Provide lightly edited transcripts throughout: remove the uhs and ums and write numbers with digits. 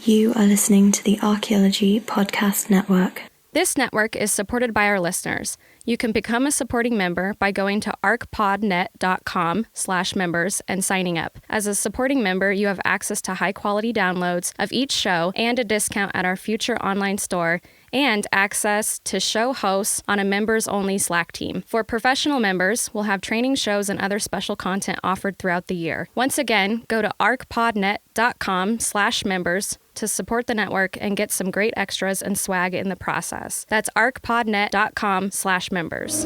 You are listening to the Archaeology Podcast Network. This network is supported by our listeners. You can become a supporting member by going to arcpodnet.com/members and signing up. As a supporting member, you have access to high-quality downloads of each show and a discount at our future online store, and access to show hosts on a members-only Slack team. For professional members, we'll have training shows and other special content offered throughout the year. Once again, go to arcpodnet.com/members to support the network and get some great extras and swag in the process. That's arcpodnet.com/members.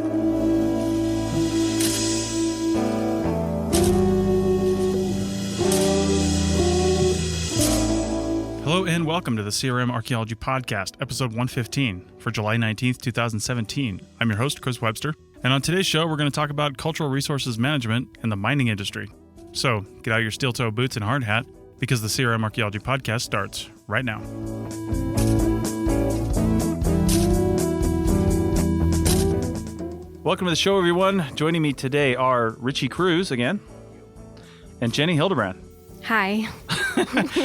Hello and welcome to the CRM Archaeology Podcast, episode 115 for July 19th, 2017. I'm your host, Chris Webster, and on today's show, we're going to talk about cultural resources management in the mining industry. So get out your steel-toe boots and hard hat, because the CRM Archaeology Podcast starts right now. Welcome to the show, everyone. Joining me today are Richie Cruz again and Jenny Hildebrand. Hi.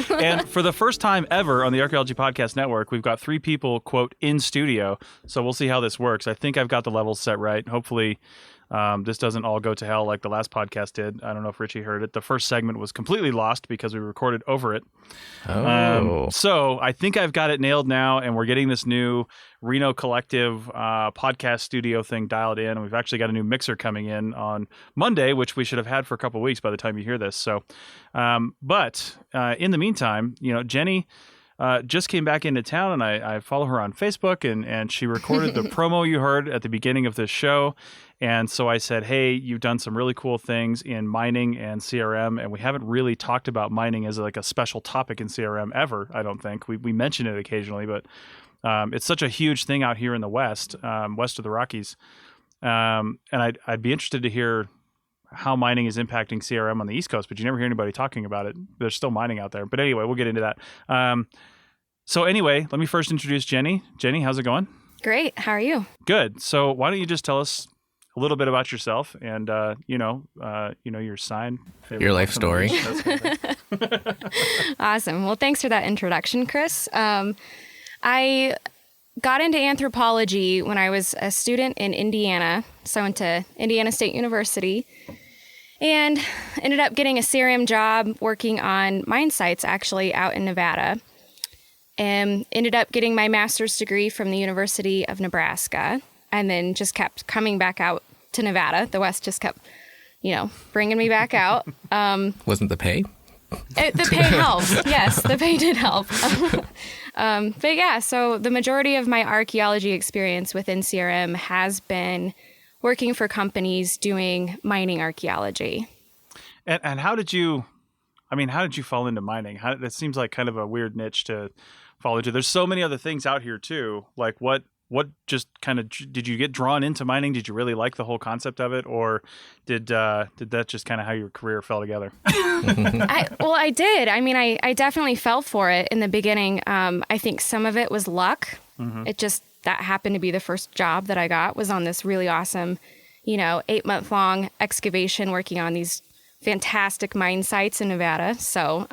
And for the first time ever on the Archaeology Podcast Network, we've got three people, quote, in studio. So we'll see how this works. I think I've got the levels set right. Hopefully this doesn't all go to hell like the last podcast did. I don't know if Richie heard it. The first segment was completely lost because we recorded over it. So I think I've got it nailed now, and we're getting this new Reno Collective podcast studio thing dialed in. And we've actually got a new mixer coming in on Monday, which we should have had for a couple of weeks by the time you hear this. So, but in the meantime, you know, Jenny just came back into town, and I follow her on Facebook, and she recorded the promo you heard at the beginning of this show. And so I said, hey, you've done some really cool things in mining and CRM, and we haven't really talked about mining as like a special topic in CRM ever, I don't think. We mention it occasionally, but it's such a huge thing out here in the west, west of the Rockies. And I'd be interested to hear how mining is impacting CRM on the East Coast, but you never hear anybody talking about it. There's still mining out there. But anyway, we'll get into that. So anyway, let me first introduce Jenny. Jenny, how's it going? Great. How are you? Good. So why don't you just tell us a little bit about yourself and, your sign. Your life story. Awesome. Well, thanks for that introduction, Chris. I got into anthropology when I was a student in Indiana. So I went to Indiana State University and ended up getting a CRM job working on mine sites actually out in Nevada. And ended up getting my master's degree from the University of Nebraska, and then just kept coming back out to Nevada. The West just kept, bringing me back out. Wasn't the pay? The pay helped. Yes, the pay did help. But yeah, so the majority of my archaeology experience within CRM has been working for companies doing mining archaeology. And how did you fall into mining? That seems like kind of a weird niche to fall into. There's so many other things out here too. Like what just kind of, did you get drawn into mining? Did you really like the whole concept of it? Or did that just kind of how your career fell together? I did. I mean, I definitely fell for it in the beginning. I think some of it was luck. Mm-hmm. That happened to be the first job that I got, was on this really awesome, 8-month-long excavation working on these fantastic mine sites in Nevada. So,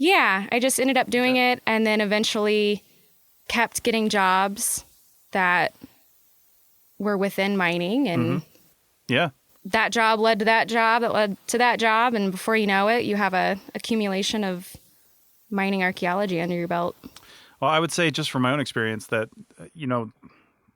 yeah, I just ended up doing it, and then eventually kept getting jobs that were within mining, and that job led to that job, that led to that job, and before you know it, you have a accumulation of mining archaeology under your belt. Well, I would say, just from my own experience, that,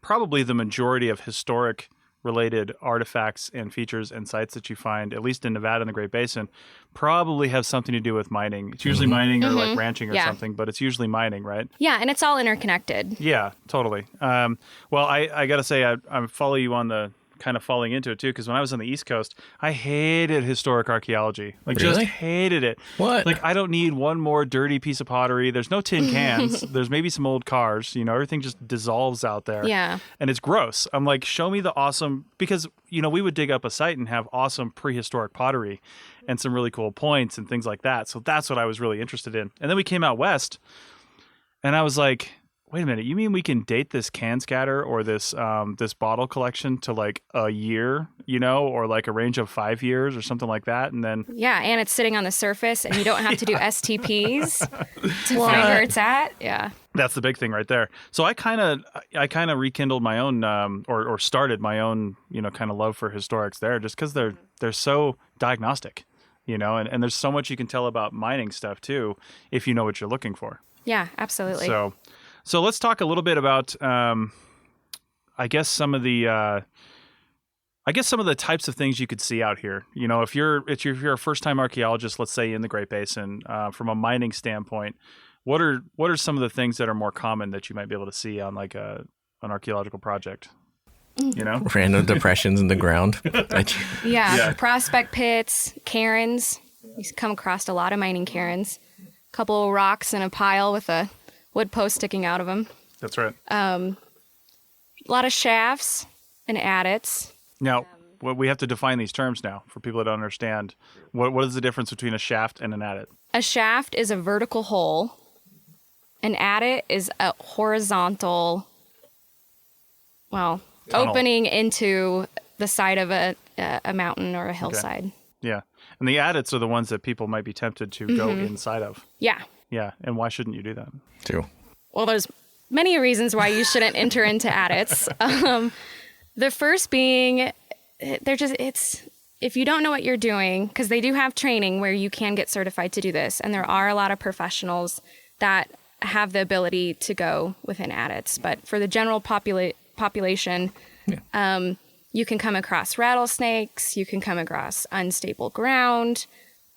probably the majority of historic related artifacts and features and sites that you find, at least in Nevada and the Great Basin, probably have something to do with mining. It's usually mining or like ranching or something, but it's usually mining, right? Yeah, and it's all interconnected. Yeah, totally. Well, I got to say, I follow you on the kind of falling into it too, because when I was on the East Coast, I hated historic archaeology. Like, really? Just hated it. What? Like, I don't need one more dirty piece of pottery. There's no tin cans. There's maybe some old cars. Everything just dissolves out there. Yeah. And it's gross. I'm like, show me the awesome, because, we would dig up a site and have awesome prehistoric pottery and some really cool points and things like that. So that's what I was really interested in. And then we came out west, and I was like, wait a minute, you mean we can date this can scatter or this this bottle collection to like a year, or like a range of 5 years or something like that, and then Yeah, and it's sitting on the surface, and you don't have to do STPs to find where it's at. Yeah. that's the big thing right there. So I kind of rekindled my own or started my own kind of love for historics there, just because they're so diagnostic, and there's so much you can tell about mining stuff too if you know what you're looking for. Yeah, absolutely. So let's talk a little bit about, I guess some of the types of things you could see out here. If you're a first time archaeologist, let's say in the Great Basin, from a mining standpoint, what are some of the things that are more common that you might be able to see on like an archaeological project? Random depressions in the ground. Yeah, prospect pits, cairns. You come across a lot of mining cairns. A couple of rocks in a pile with a wood post sticking out of them. That's right. A lot of shafts and adits. Now, we have to define these terms now for people that don't understand. What is the difference between a shaft and an adit? A shaft is a vertical hole. An adit is a horizontal, tunnel. Opening into the side of a mountain or a hillside. Okay. Yeah. And the adits are the ones that people might be tempted to go inside of. Yeah. Yeah. And why shouldn't you do that? True. Well, there's many reasons why you shouldn't enter into adits. The first being, if you don't know what you're doing, because they do have training where you can get certified to do this, and there are a lot of professionals that have the ability to go within adits. But for the general population, you can come across rattlesnakes, you can come across unstable ground.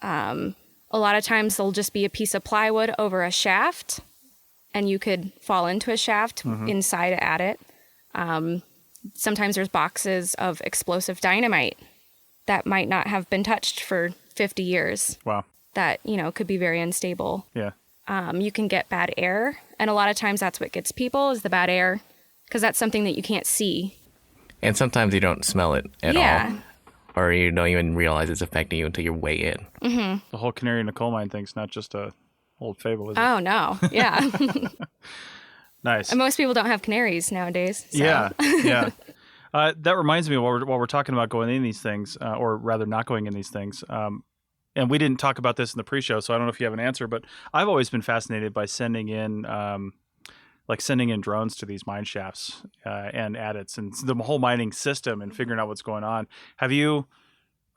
A lot of times there'll just be a piece of plywood over a shaft, and you could fall into a shaft inside an adit. Sometimes there's boxes of explosive dynamite that might not have been touched for 50 years. Wow. That, could be very unstable. Yeah. You can get bad air, and a lot of times that's what gets people is the bad air, because that's something that you can't see. And sometimes you don't smell it at all. Or you don't even realize it's affecting you until you're way in. Mm-hmm. The whole canary in a coal mine thing's not just a old fable, is it? Oh, no. Yeah. Nice. And most people don't have canaries nowadays. So. Yeah. Yeah. That reminds me, while we're talking about going in these things, or rather not going in these things, and we didn't talk about this in the pre-show, so I don't know if you have an answer, but I've always been fascinated by sending in drones to these mine shafts and adits and the whole mining system and figuring out what's going on. Have you,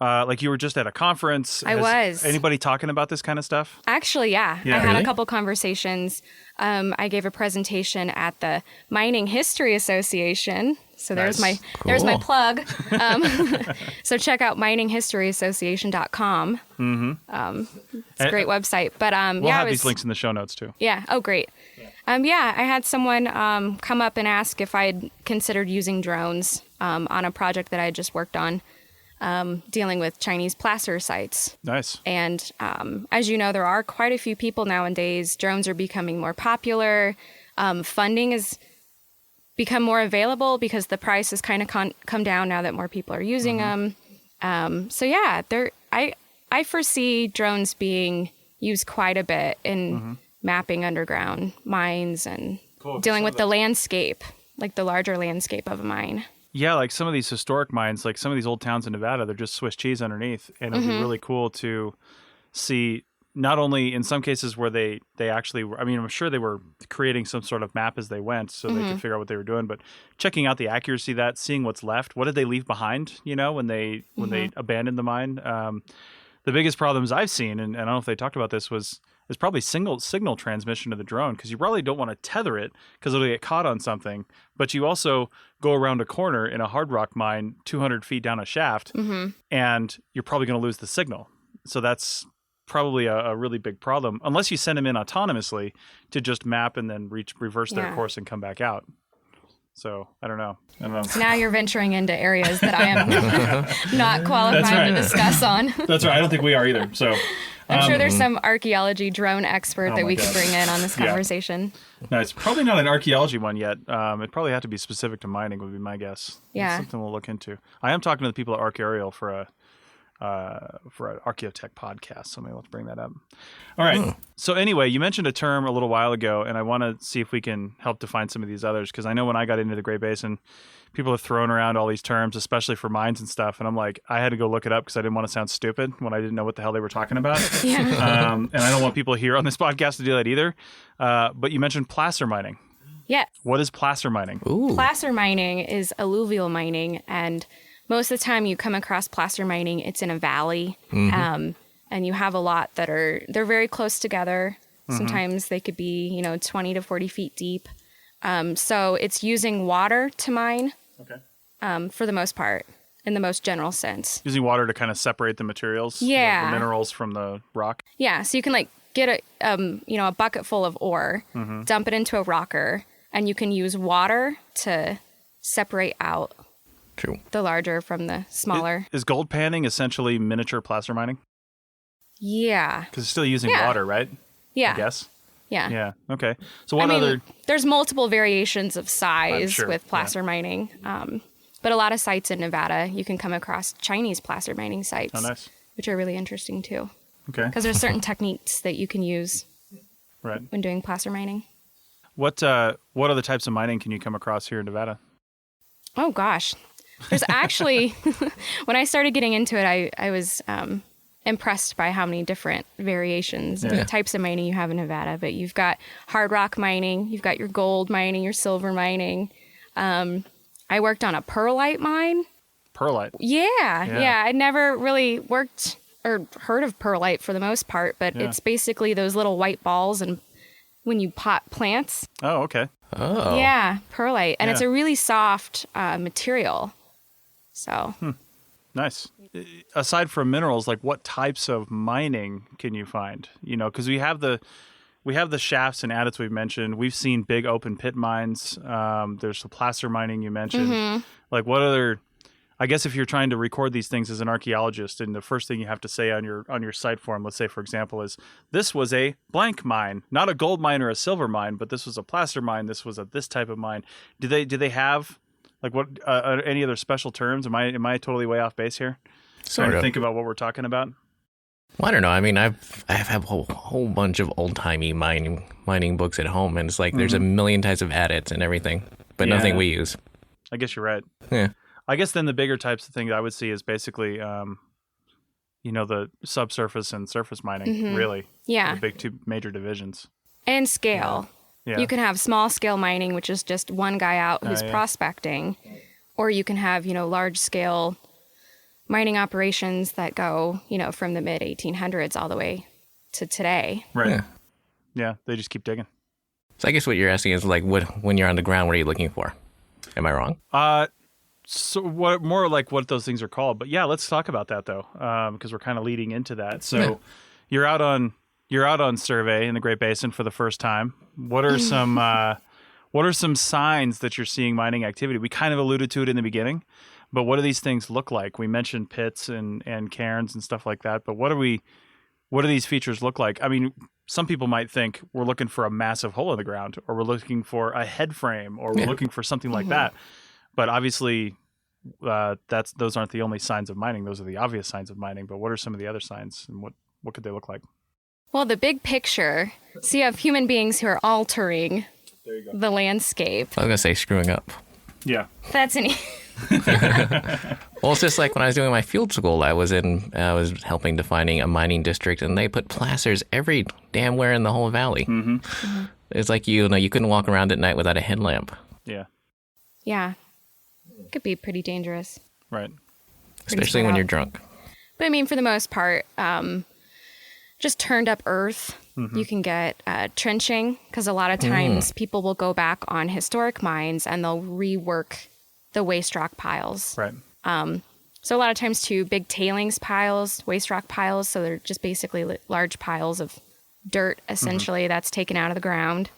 you were just at a conference? I was. Anybody talking about this kind of stuff? Actually, yeah. I had Really? a couple conversations. I gave a presentation at the Mining History Association. So there's Nice. there's my Cool. plug. So check out mininghistoryassociation.com. It's a great website. But We'll have these links in the show notes too. Yeah. Oh, great. I had someone come up and ask if I'd considered using drones on a project that I just worked on, dealing with Chinese placer sites. Nice. And as you know, there are quite a few people nowadays. Drones are becoming more popular. Funding has become more available because the price has kind of come down now that more people are using them. So yeah, I foresee drones being used quite a bit in mapping underground mines and dealing with the landscape, like the larger landscape of a mine. Yeah, like some of these historic mines, like some of these old towns in Nevada, they're just Swiss cheese underneath. And it'd be really cool to see, not only in some cases where they actually, I'm sure they were creating some sort of map as they went so they could figure out what they were doing, but checking out the accuracy of that, seeing what's left. What did they leave behind, when they abandoned the mine? The biggest problems I've seen, and I don't know if they talked about this, is probably signal transmission to the drone, because you probably don't want to tether it because it'll get caught on something. But you also go around a corner in a hard rock mine 200 feet down a shaft, and you're probably going to lose the signal. So that's probably a really big problem, unless you send them in autonomously to just map and then reverse their course and come back out. So I don't know. So now you're venturing into areas that I am not qualified to discuss on. That's right. I don't think we are either. So I'm sure there's some archaeology drone expert that my we could God. bring in on this conversation. No, it's probably not an archaeology one yet. It probably had to be specific to mining would be my guess. Yeah. It's something we'll look into. I am talking to the people at Archaeology for for an Archaeotech podcast. So maybe let's bring that up. All right. So anyway, you mentioned a term a little while ago, and I want to see if we can help define some of these others, because I know when I got into the Great Basin, people have thrown around all these terms, especially for mines and stuff. And I'm like, I had to go look it up because I didn't want to sound stupid when I didn't know what the hell they were talking about. And I don't want people here on this podcast to do that either. But you mentioned placer mining. Yes. What is placer mining? Ooh. Placer mining is alluvial mining, and most of the time you come across placer mining, it's in a valley, and you have a lot they're very close together. Sometimes they could be, 20 to 40 feet deep. So it's using water to mine, for the most part, in the most general sense. Using water to kind of separate the materials, the minerals from the rock. Yeah, so you can get a bucket full of ore, dump it into a rocker, and you can use water to separate out True. the larger from the smaller. Is gold panning essentially miniature placer mining? Yeah. Because it's still using water, right? Yeah. I guess. Yeah. Yeah. Okay. So what other? There's multiple variations of size sure, with placer mining. But a lot of sites in Nevada, you can come across Chinese placer mining sites, Oh, nice. which are really interesting too. Okay. Because there's certain techniques that you can use Right. when doing placer mining. What other types of mining can you come across here in Nevada? Oh gosh, there's actually when I started getting into it, I was impressed by how many different variations and types of mining you have in Nevada. But you've got hard rock mining, you've got your gold mining, your silver mining. I worked on a perlite mine. Perlite. Yeah. I'd never really worked or heard of perlite for the most part, but it's basically those little white balls and when you pot plants. Oh, okay. Oh. Yeah, perlite. And it's a really soft material. So. Nice. Aside from minerals, like what types of mining can you find? Because we have the shafts and adits we've mentioned. We've seen big open pit mines. There's the placer mining you mentioned. Like what other? I guess if you're trying to record these things as an archaeologist, and the first thing you have to say on your site form, let's say for example, is this was a blank mine, not a gold mine or a silver mine, but this was a placer mine. This was this type of mine. Do they have like what any other special terms? Am I totally way off base here? Trying to think about what we're talking about. Well, I don't know. I mean, I have a whole bunch of old timey mining books at home, and it's like there's a million types of adits and everything, but nothing we use. I guess you're right. Yeah. I guess then the bigger types of things I would see is basically, the subsurface and surface mining, really. Yeah. The big two major divisions. And scale. Yeah. You can have small scale mining, which is just one guy out who's prospecting, or you can have, large scale mining operations that go, from the mid 1800s all the way to today. Right. Yeah. They just keep digging. So I guess what you're asking is like, when you're on the ground, what are you looking for? Am I wrong? So what more like what those things are called? But yeah, let's talk about that though, because we're kind of leading into that. So you're out on survey in the Great Basin for the first time. What are some signs that you're seeing mining activity? We kind of alluded to it in the beginning, but what do these things look like? We mentioned pits and cairns and stuff like that, but what do these features look like? I mean, some people might think we're looking for a massive hole in the ground, or we're looking for a head frame, or we're looking for something like that. But obviously, those aren't the only signs of mining. Those are the obvious signs of mining. But what are some of the other signs, and what could they look like? Well, the big picture. So you have human beings who are altering the landscape. I was gonna say screwing up. Yeah. That's an. Well, it's just like when I was doing my field school, I was helping defining a mining district, and they put placers every damn where in the whole valley. It's like you couldn't walk around at night without a headlamp. Yeah. Yeah. It could be pretty dangerous. Right. Especially when you're drunk. But I mean, for the most part, just turned up earth. You can get trenching, because a lot of times people will go back on historic mines and they'll rework the waste rock piles. Right. So a lot of times too, big tailings piles, waste rock piles. So they're just basically large piles of dirt, essentially, that's taken out of the ground.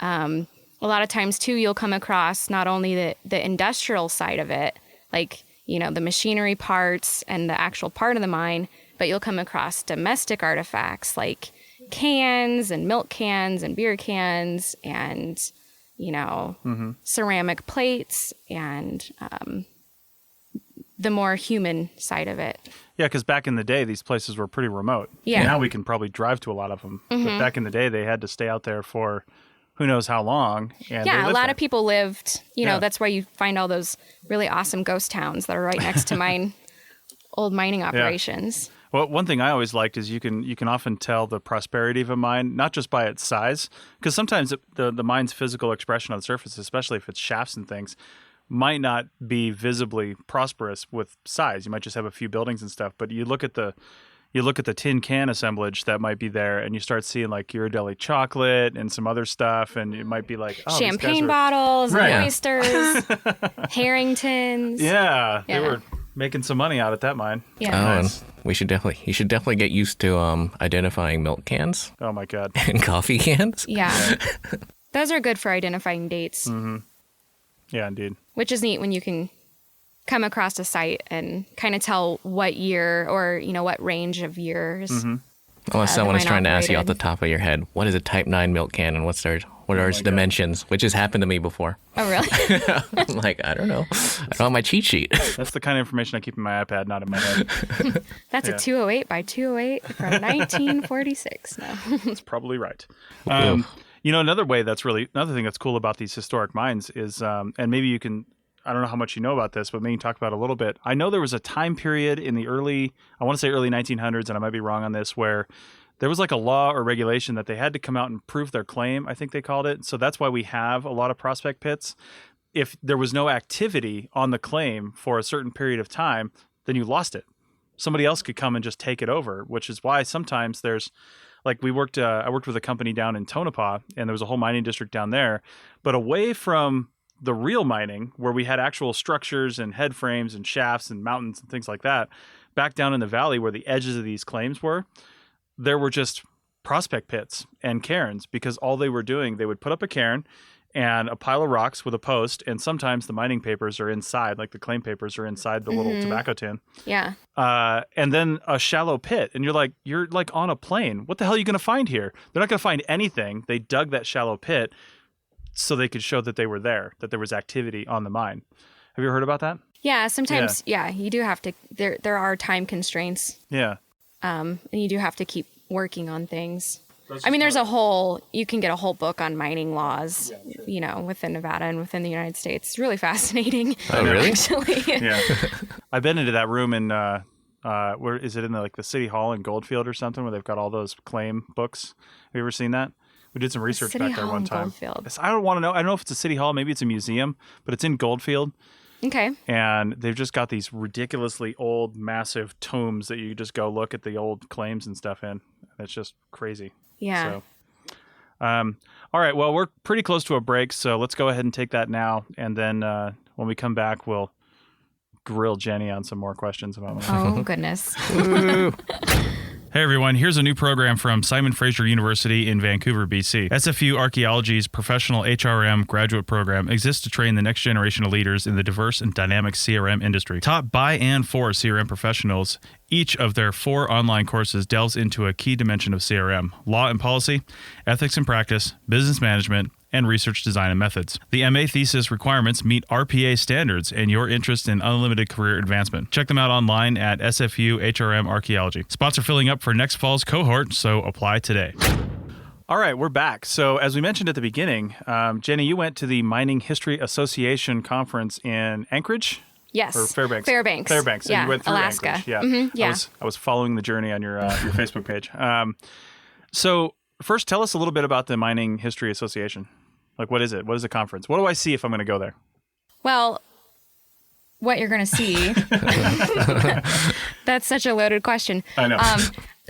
A lot of times too, you'll come across not only the industrial side of it, like, the machinery parts and the actual part of the mine, but you'll come across domestic artifacts like cans and milk cans and beer cans and, ceramic plates and the more human side of it. Yeah, because back in the day, these places were pretty remote. Yeah. Now we can probably drive to a lot of them. But back in the day, they had to stay out there for who knows how long. And Yeah, a lot of people. people lived, you know, Yeah. that's why you find all those really awesome ghost towns that are right next to old mining operations. Well, one thing I always liked is you can often tell the prosperity of a mine, not just by its size, because sometimes the mine's physical expression on the surface, especially if it's shafts and things, might not be visibly prosperous with size. You might just have a few buildings and stuff, but you look at the tin can assemblage that might be there, and you start seeing like Ghirardelli chocolate and some other stuff, and it might be like Champagne bottles, Right. and oysters, Harringtons. Yeah, they Yeah. were making some money out at that mine. Yeah. Oh, Nice. and you should definitely get used to identifying milk cans Oh my God. and coffee cans. Yeah. Those are good for identifying dates, Yeah, indeed. which is neat when you can come across a site and kind of tell what year or, you know, what range of years. Unless someone is mine trying to ask you off operated. the top of your head, what is a Type 9 milk can and what are its dimensions, which has happened to me before. Oh, really? I'm like, I don't know. I don't have my cheat sheet. That's the kind of information I keep in my iPad, not in my head. That's Yeah. a 208 by 208 from 1946. No. That's probably right. Another thing that's cool about these historic mines is, and maybe you can, I don't know how much you know about this, but maybe you can talk about it a little bit. I know there was a time period in the early 1900s, and I might be wrong on this, where there was like a law or regulation that they had to come out and prove their claim, I think they called it. So that's why we have a lot of prospect pits. If there was no activity on the claim for a certain period of time, then you lost it. Somebody else could come and just take it over, which is why sometimes there's, like I worked with a company down in Tonopah, and there was a whole mining district down there, but away from the real mining where we had actual structures and head frames and shafts and mountains and things like that, back down in the valley where the edges of these claims were, there were just prospect pits and cairns, because all they were doing, they would put up a cairn and a pile of rocks with a post, and sometimes the mining papers are inside, like the claim papers are inside the little tobacco tin. Yeah. And then a shallow pit, and you're like on a plane. What the hell are you going to find here? They're not going to find anything. They dug that shallow pit so they could show that they were there, that there was activity on the mine. Have you ever heard about that? Yeah. Sometimes, you do have to, there are time constraints. Yeah. And you do have to keep working on things. I mean, you can get a whole book on mining laws, you know, within Nevada and within the United States. It's really fascinating. Oh, really? Actually. Yeah. I've been into that room in, where is it, in the City Hall in Goldfield or something, where they've got all those claim books. Have you ever seen that? We did some research City back there Hall one in time. Goldfield. I don't want to know. I don't know if it's a city hall. Maybe it's a museum, but it's in Goldfield. Okay. And they've just got these ridiculously old, massive tomes that you just go look at the old claims and stuff in. It's just crazy. Yeah. So, all right. Well, we're pretty close to a break, so let's go ahead and take that now. And then when we come back, we'll grill Jenny on some more questions about mining. Oh, goodness. Hey everyone, here's a new program from Simon Fraser University in Vancouver, BC. SFU Archaeology's professional HRM graduate program exists to train the next generation of leaders in the diverse and dynamic CRM industry. Taught by and for CRM professionals, each of their 4 online courses delves into a key dimension of CRM: law and policy, ethics and practice, business management, and research design and methods. The MA thesis requirements meet RPA standards and your interest in unlimited career advancement. Check them out online at SFU HRM Archaeology. Spots are filling up for next fall's cohort, so apply today. All right, we're back. So as we mentioned at the beginning, Jenny, you went to the Mining History Association conference in Anchorage? Yes. Or Fairbanks? Fairbanks. So Yeah. you went through Alaska. Anchorage. Yeah. Yeah. I was following the journey on your Facebook page. So first, tell us a little bit about the Mining History Association. Like, what is it? What is a conference? What do I see if I'm going to go there? Well, what you're going to see. That's such a loaded question. I know.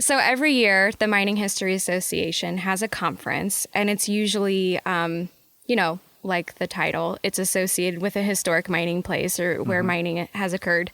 So every year, the Mining History Association has a conference, and it's usually, like the title, it's associated with a historic mining place or where mining has occurred.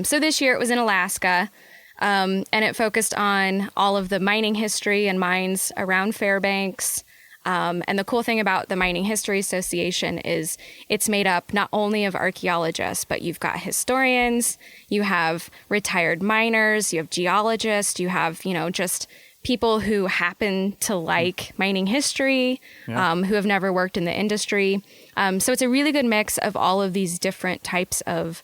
So this year it was in Alaska, and it focused on all of the mining history and mines around Fairbanks. And the cool thing about the Mining History Association is it's made up not only of archaeologists, but you've got historians, you have retired miners, you have geologists, you have, just people who happen to like mining history, who have never worked in the industry. So it's a really good mix of all of these different types of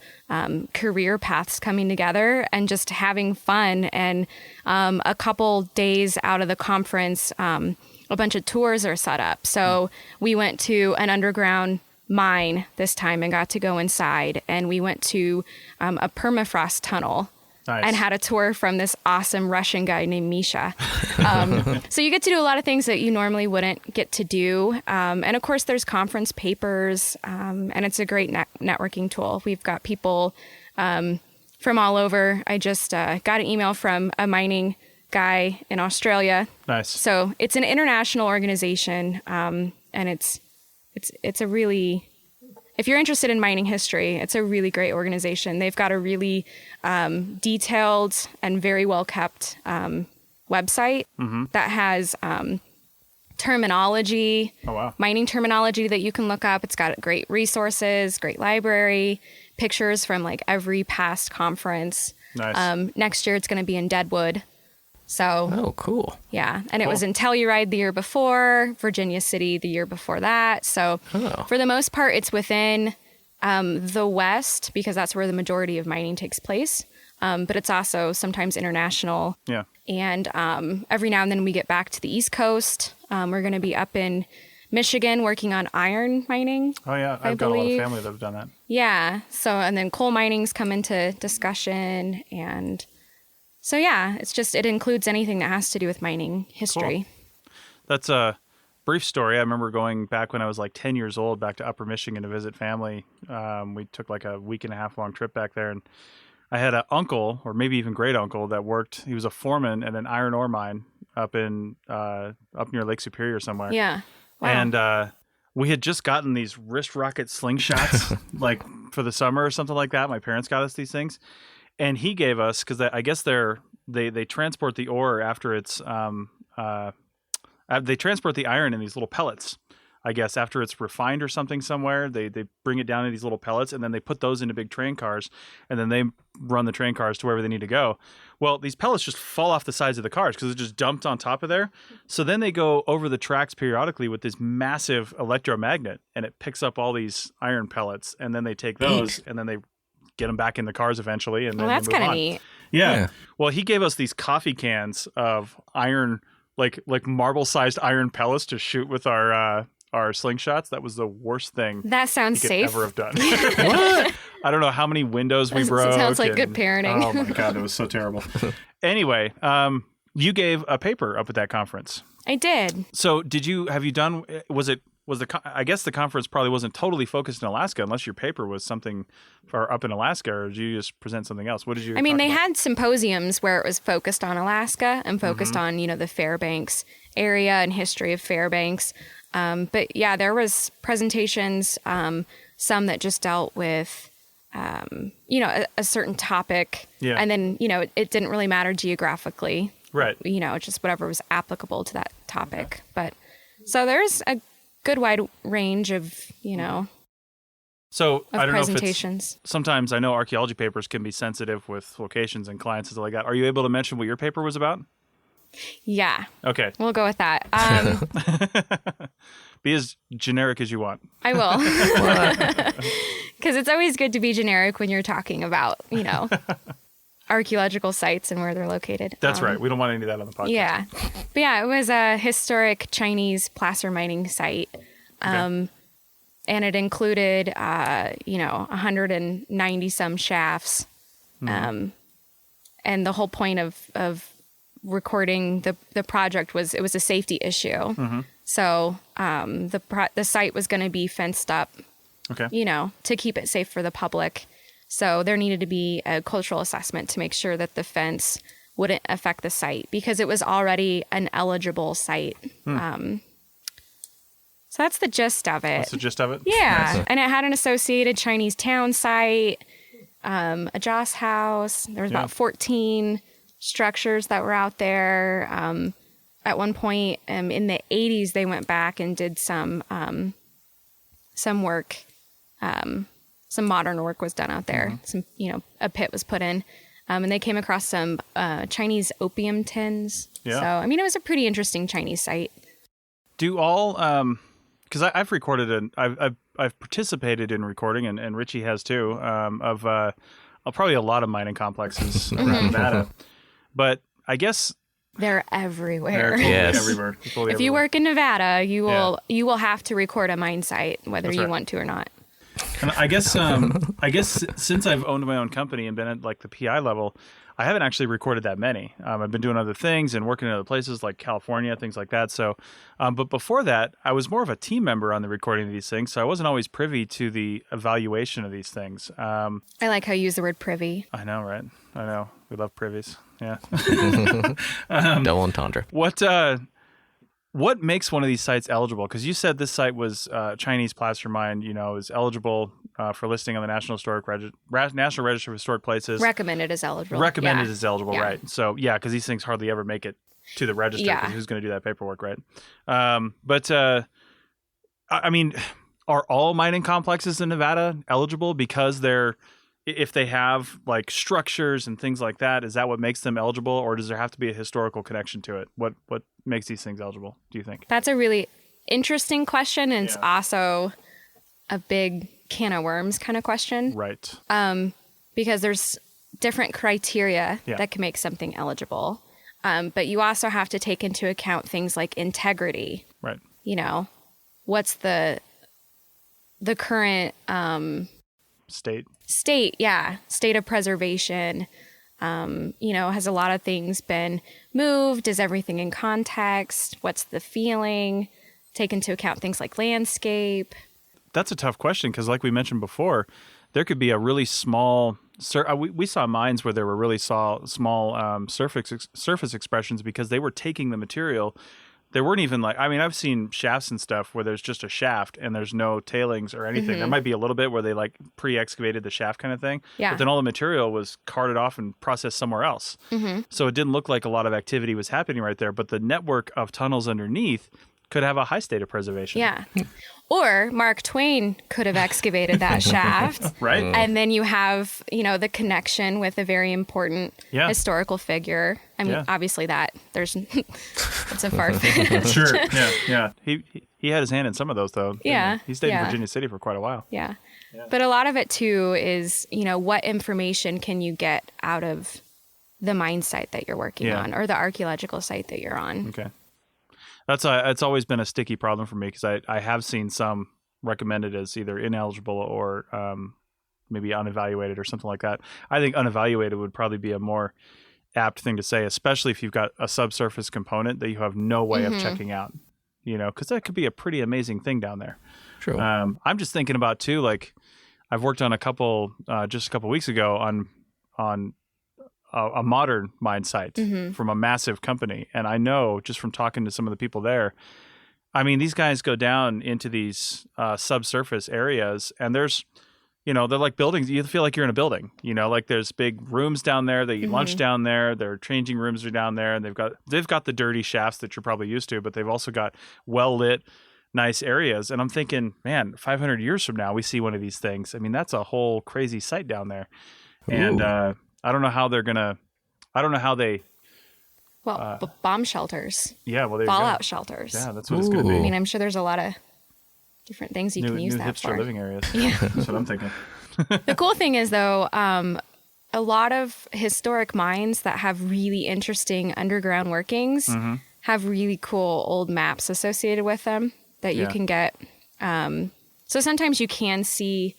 career paths coming together and just having fun. And a couple days out of the conference, a bunch of tours are set up. So we went to an underground mine this time and got to go inside. And we went to a permafrost tunnel. Nice. And had a tour from this awesome Russian guy named Misha. So you get to do a lot of things that you normally wouldn't get to do. And of course, there's conference papers, and it's a great networking tool. We've got people from all over. I just got an email from a mining guy in Australia. Nice. So it's an international organization, and it's a really... If you're interested in mining history, it's a really great organization. They've got a really detailed and very well-kept website that has terminology, mining terminology that you can look up. It's got great resources, great library, pictures from like every past conference. Nice. Next year, it's going to be in Deadwood. So, Oh, cool. yeah. And it was in Telluride the year before, Virginia City the year before that. So for the most part, it's within the West because that's where the majority of mining takes place. But it's also sometimes international. Yeah. And every now and then we get back to the East Coast. We're going to be up in Michigan working on iron mining. Oh, yeah. I've got a lot of family that have done that. Yeah. So, and then coal mining's come into discussion. And so, yeah, it includes anything that has to do with mining history. Cool. That's a brief story. I remember going back when I was like 10 years old back to Upper Michigan to visit family. We took like a week and a half long trip back there. And I had an uncle, or maybe even great uncle, that worked. He was a foreman at an iron ore mine up near Lake Superior somewhere. Yeah. Wow. And we had just gotten these wrist rocket slingshots, like for the summer or something like that. My parents got us these things, and he gave us, because I guess they transport the ore after it's they transport the iron in these little pellets. I guess after it's refined or something somewhere, they bring it down in these little pellets, and then they put those into big train cars, and then they run the train cars to wherever they need to go. Well, these pellets just fall off the sides of the cars because it's just dumped on top of there. So then they go over the tracks periodically with this massive electromagnet, and it picks up all these iron pellets, and then they take those, and then they get them back in the cars eventually. And then that's kind of neat. Yeah. Well, he gave us these coffee cans of iron, like marble-sized iron pellets to shoot with our slingshots. That was the worst thing That sounds he could safe. ever have done. What? I don't know how many windows we broke. Sounds like good parenting. Oh my God, it was so terrible. Anyway, you gave a paper up at that conference. I did. So have you done, I guess the conference probably wasn't totally focused in Alaska unless your paper was something for up in Alaska, or did you just present something else? What did you I mean, they had symposiums where it was focused on Alaska and focused on, the Fairbanks area and history of Fairbanks. But yeah, there was presentations, some that just dealt with, a certain topic. Yeah. And then, it didn't really matter geographically. Right. Just whatever was applicable to that topic. Okay. But so there's a good wide range of, So I don't presentations. Know if sometimes I know archaeology papers can be sensitive with locations and clients and stuff like that. Are you able to mention what your paper was about? Yeah. Okay. We'll go with that. Be as generic as you want. I will. Because it's always good to be generic when you're talking about, archaeological sites and where they're located. That's right. We don't want any of that on the podcast. Yeah. But yeah, it was a historic Chinese placer mining site. Okay. And it included, 190 some shafts. And the whole point of recording the project was it was a safety issue. Mm-hmm. So the site was going to be fenced up, okay, to keep it safe for the public. So there needed to be a cultural assessment to make sure that the fence wouldn't affect the site because it was already an eligible site. So that's the gist of it. That's the gist of it? Yeah. And it had an associated Chinese town site, a Joss house. There was about 14 structures that were out there. At one point in the 80s, they went back and did some work. Some modern work was done out there. Mm-hmm. A pit was put in. And they came across some Chinese opium tins. Yeah. So, I mean, it was a pretty interesting Chinese site. Do all, because I've recorded and I've participated in recording, and Richie has too, of probably a lot of mining complexes around Nevada. But I guess They're everywhere. they're totally Yes. everywhere. Totally If you everywhere. work in Nevada, you will have to record a mine site, whether That's you right. want to or not. And I guess since I've owned my own company and been at like the PI level, I haven't actually recorded that many. I've been doing other things and working in other places like California, things like that. So, but before that, I was more of a team member on the recording of these things, so I wasn't always privy to the evaluation of these things. I like how you use the word privy. I know, right? I know. We love privies. Yeah. Double entendre. What makes one of these sites eligible? Because you said this site was Chinese placer mine, is eligible for listing on the National National Register of Historic Places. Recommended as eligible. Recommended Yeah. as eligible, Yeah. right? So yeah, because these things hardly ever make it to the register. Yeah. 'Cause who's going to do that paperwork, right? I mean, are all mining complexes in Nevada eligible because if they have like structures and things like that, is that what makes them eligible, or does there have to be a historical connection to it? What makes these things eligible, do you think? That's a really interesting question, and it's Yeah. also a big can of worms kind of question. Right. Because there's different criteria Yeah. that can make something eligible. But you also have to take into account things like integrity. Right. What's the current State. state of preservation. Has a lot of things been moved? Is everything in context? What's the feeling? Take into account things like landscape. That's a tough question because, like we mentioned before, there could be a really small. We saw mines where there were really small surface expressions because they were taking the material. There weren't even I've seen shafts and stuff where there's just a shaft and there's no tailings or anything. There might be a little bit where they pre-excavated the shaft kind of thing. Yeah. But then all the material was carted off and processed somewhere else. So it didn't look like a lot of activity was happening right there. But the network of tunnels underneath could have a high state of preservation. Yeah. Or Mark Twain could have excavated that shaft. Right? And then you have, the connection with a very important Yeah. historical figure. I mean, Yeah. obviously it's a far fetch. Sure. Yeah. He had his hand in some of those, though. didn't he? Yeah, He stayed in yeah. Virginia City for quite a while. Yeah. But a lot of it too is, what information can you get out of the mine site that you're working Yeah. on or the archaeological site that you're on? Okay. It's always been a sticky problem for me because I have seen some recommended as either ineligible or maybe unevaluated or something like that. I think unevaluated would probably be a more apt thing to say, especially if you've got a subsurface component that you have no way of checking out, because that could be a pretty amazing thing down there. True. I'm just thinking about too, I've worked on a couple just a couple weeks ago on a modern mine site from a massive company. And I know just from talking to some of the people there, I mean, these guys go down into these subsurface areas and there's, they're like buildings. You feel like you're in a building, there's big rooms down there. They eat lunch down there. Their changing rooms are down there. And they've got the dirty shafts that you're probably used to, but they've also got well lit, nice areas. And I'm thinking, man, 500 years from now, we see one of these things. I mean, that's a whole crazy site down there. And I don't know how they. Well, bomb shelters, Yeah, well, there fallout you shelters. go. Yeah, that's what it's going to I be. mean, I'm sure there's a lot of different things you can use New that hipster for. living areas. Yeah, that's what I'm thinking. The cool thing is, though, a lot of historic mines that have really interesting underground workings have really cool old maps associated with them that you Yeah. can get. So sometimes you can see,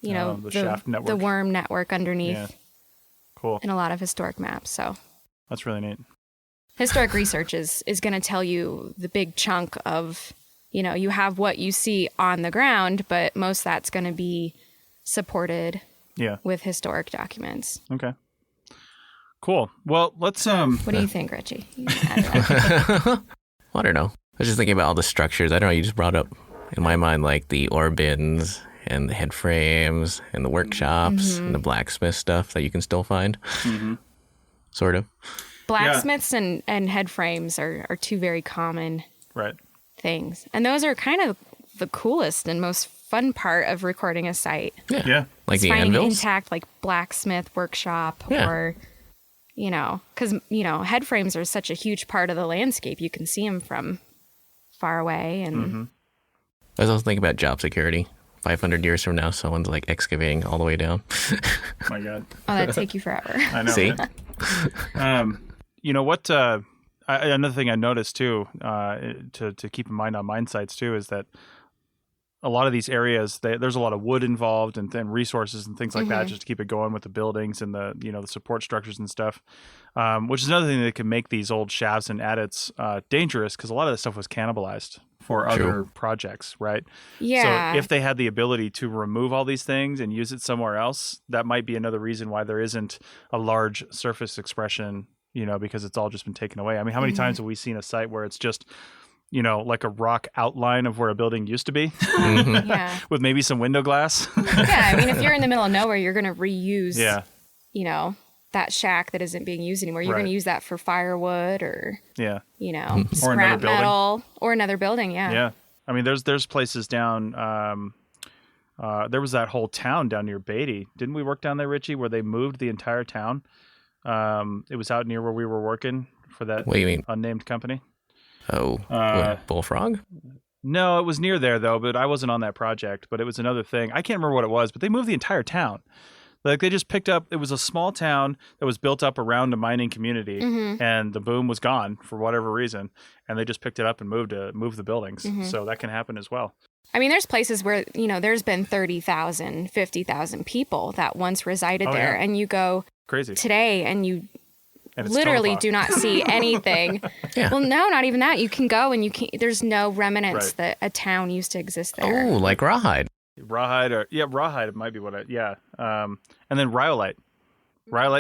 the shaft network. the worm network underneath Yeah, cool. in a lot of historic maps. So That's really neat. historic research is going to tell you the big chunk of, you have what you see on the ground, but most of that's going to be supported Yeah. with historic documents. Okay. Cool. Well, let's What do you think, Richie? You can add to that. Well, I don't know. I was just thinking about all the structures. I don't know. You just brought up in my mind like the ore bins and the head frames and the workshops and the blacksmith stuff that you can still find. Sort of. Blacksmiths and head frames are two very common right. things. And those are kind of the coolest and most fun part of recording a site. Yeah. Like the Finding anvils. intact, like blacksmith workshop Yeah. or, because, head frames are such a huge part of the landscape. You can see them from far away. And I was also thinking about job security. 500 years from now, someone's like excavating all the way down. My God. oh, that'd take you forever. I know. See? You know what? Another thing I noticed too, to keep in mind on mine sites too, is that a lot of these areas, there's a lot of wood involved and resources and things like that, just to keep it going with the buildings and the the support structures and stuff. Which is another thing that can make these old shafts and adits dangerous, because a lot of this stuff was cannibalized for other projects, right? Yeah. So if they had the ability to remove all these things and use it somewhere else, that might be another reason why there isn't a large surface expression, because it's all just been taken away. I mean, how many times have we seen a site where it's just, like a rock outline of where a building used to be Yeah. with maybe some window glass? Yeah. I mean, if you're in the middle of nowhere, you're going to reuse, Yeah. that shack that isn't being used anymore. You're going to use that for firewood or, Yeah. scrap Or another building. metal or another building. Yeah. Yeah. I mean, there's places down, there was that whole town down near Beatty. Didn't we work down there, Richie, where they moved the entire town? It was out near where we were working for that What do you mean? unnamed company. Oh, what, bullfrog? No, it was near there though, but I wasn't on that project, but it was another thing. I can't remember what it was, but they moved the entire town. Like they just picked up, it was a small town that was built up around a mining community, and the boom was gone for whatever reason. And they just picked it up and moved the buildings. So that can happen as well. I mean, there's places where, there's been 30,000, 50,000 people that once resided there. Yeah. And you go Crazy. today and you And it's literally Tonopah. do not see anything. Yeah. Well, no, not even that. You can go and there's no remnants Right. that a town used to exist there. Oh, like rawhide. Rawhide Rawhide might be and then Rhyolite,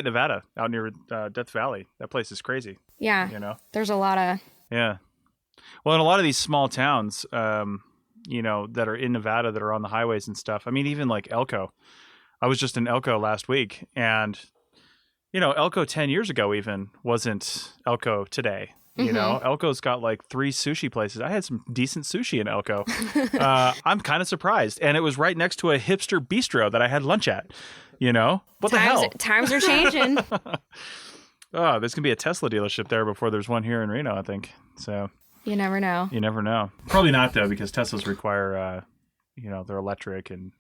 Nevada, out near Death Valley. That place is crazy. Yeah. There's a lot of... Yeah. Well, in a lot of these small towns, that are in Nevada that are on the highways and stuff. I mean, even like Elko. I was just in Elko last week, and Elko 10 years ago even wasn't Elko today. Elko's got like 3 sushi places. I had some decent sushi in Elko. I'm kind of surprised. And it was right next to a hipster bistro that I had lunch at. What the hell? Times are changing. Oh, there's going to be a Tesla dealership there before there's one here in Reno, I think. So You never know. you never know. Probably not, though, because Teslas require, they're electric, and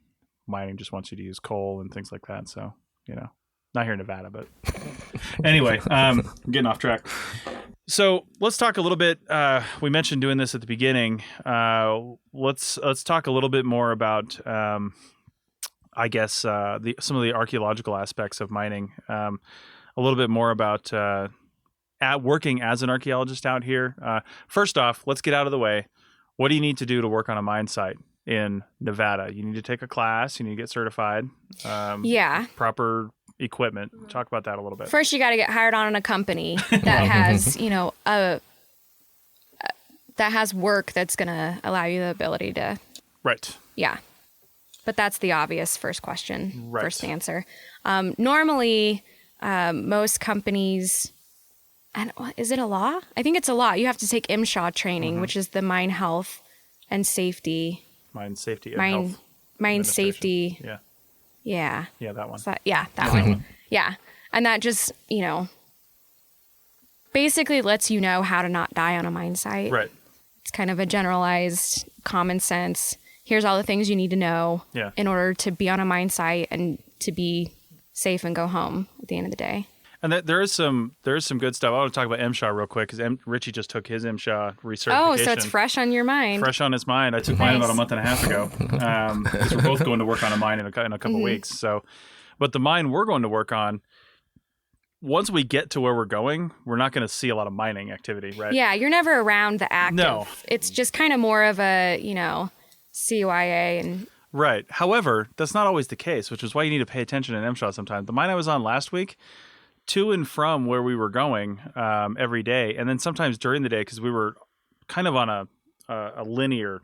mining just wants you to use coal and things like that. So, not here in Nevada, but anyway, getting off track. So let's talk a little bit. We mentioned doing this at the beginning. Let's talk a little bit more about, I guess, some of the archaeological aspects of mining. A little bit more about working as an archaeologist out here. First off, let's get out of the way. What do you need to do to work on a mine site in Nevada? You need to take a class. You need to get certified. Yeah. Proper equipment. Talk about that a little bit. First, you got to get hired on in a company that has, that has work that's going to allow you the ability to. Right. Yeah. But that's the obvious first question, Right. first answer. Normally, most companies, and is it a law? I think it's a law. You have to take MSHA training, which is the mine health and safety. Mine safety and Mine health. Mine Administration. safety. Yeah. Yeah. Yeah, that one. That one. Yeah. And that just, basically lets you know how to not die on a mine site. Right. It's kind of a generalized common sense. Here's all the things you need to know Yeah. in order to be on a mine site and to be safe and go home at the end of the day. And there is some good stuff. I want to talk about MSHA real quick, because Richie just took his MSHA recertification. Oh, so it's fresh on your mind. Fresh on his mind. I took mine about a month and a half ago, because we're both going to work on a mine in a couple weeks. So, but the mine we're going to work on, once we get to where we're going, we're not going to see a lot of mining activity, right? Yeah, you're never around the active. No. It's just kind of more of a, CYA and... Right. However, that's not always the case, which is why you need to pay attention in MSHA sometimes. The mine I was on last week, to and from where we were going every day, and then sometimes during the day, because we were kind of on a linear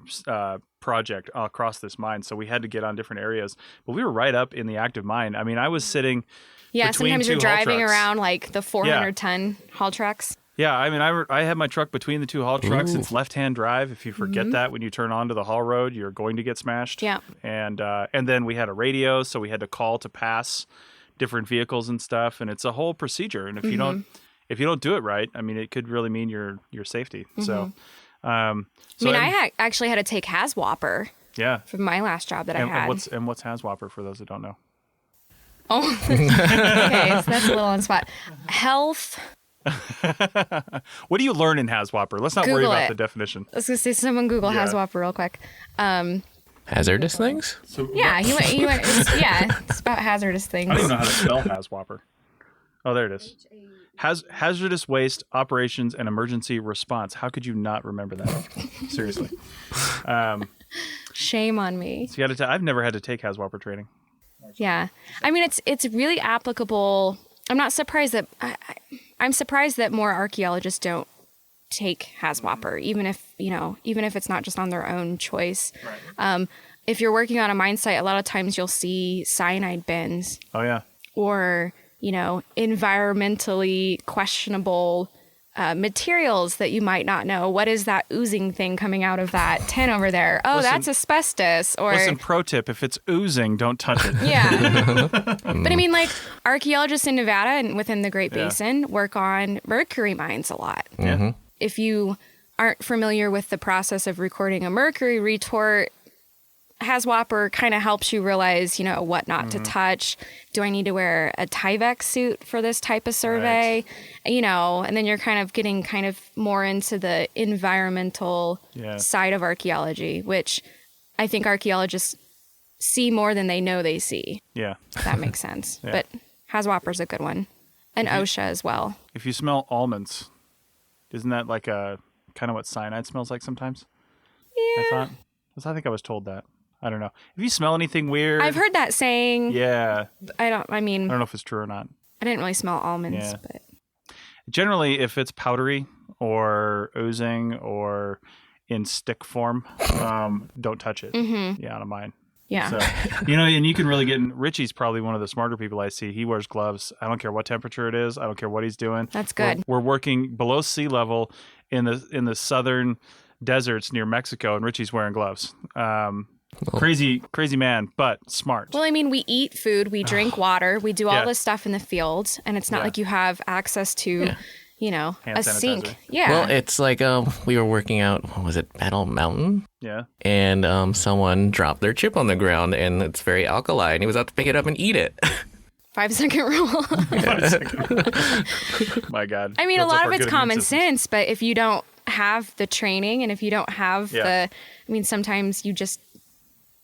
project across this mine, so we had to get on different areas. But we were right up in the active mine. I mean, I was sitting Yeah, between sometimes two you're haul driving trucks. around like the 400-ton haul trucks. Yeah, I mean, I had my truck between the two haul trucks. Ooh. It's left-hand drive. If you forget that when you turn onto the haul road, you're going to get smashed. Yeah. And then we had a radio, so we had to call to pass different vehicles and stuff. And it's a whole procedure. And if you don't do it right, I mean, it could really mean your safety. So, I actually had to take HasWhopper yeah. for my last job that I had. And what's HasWhopper for those that don't know? Oh, okay, so that's a little on the spot. Health. What do you learn in HasWhopper? Let's not worry about the definition. Let's go say someone Google HasWhopper real quick. Hazardous things? Yeah, he went. It's about hazardous things. I don't even know how to spell HasWhopper. Oh, there it is. Hazardous Waste Operations and Emergency Response. How could you not remember that? Seriously. Shame on me. So I've never had to take HasWhopper training. Yeah, I mean it's really applicable. I'm not surprised that I'm surprised that more archaeologists don't take HasWhopper, even if it's not just on their own choice. Right. If you're working on a mine site, a lot of times you'll see cyanide bins. Oh yeah. Or environmentally questionable materials that you might not know. What is that oozing thing coming out of that tin over there? Oh, that's asbestos. Or listen, pro tip: if it's oozing, don't touch it. Yeah. But I mean, like archaeologists in Nevada and within the Great Basin work on mercury mines a lot. Yeah. If you aren't familiar with the process of recording a mercury retort, HasWhopper kind of helps you realize, what not to touch. Do I need to wear a Tyvek suit for this type of survey? Right. And then you're kind of getting more into the environmental side of archaeology, which I think archaeologists see more than they know they see. Yeah. If that makes sense. Yeah. But HasWhopper's a good one. And OSHA as well. If you smell almonds, isn't that like a kind of what cyanide smells like sometimes? Yeah. I think I was told that. I don't know. If you smell anything weird, I've heard that saying. Yeah. I don't know if it's true or not. I didn't really smell almonds, but generally if it's powdery or oozing or in stick form, don't touch it. Mm-hmm. Yeah, on a mine. Yeah. So, and you can really get in. Richie's probably one of the smarter people I see. He wears gloves. I don't care what temperature it is. I don't care what he's doing. That's good. We're working below sea level in the southern deserts near Mexico, and Richie's wearing gloves. Crazy man, but smart. Well, I mean, we eat food, we drink water, we do all this stuff in the field, and it's not like you have access to, a sink. Yeah. Well, it's like we were working out, what was it, Battle Mountain? Yeah. And someone dropped their chip on the ground, and it's very alkali, and he was out to pick it up and eat it. 5-second rule. 5 second. My God. I mean, a lot of it's common sense, but if you don't have the training and if you don't have sometimes you just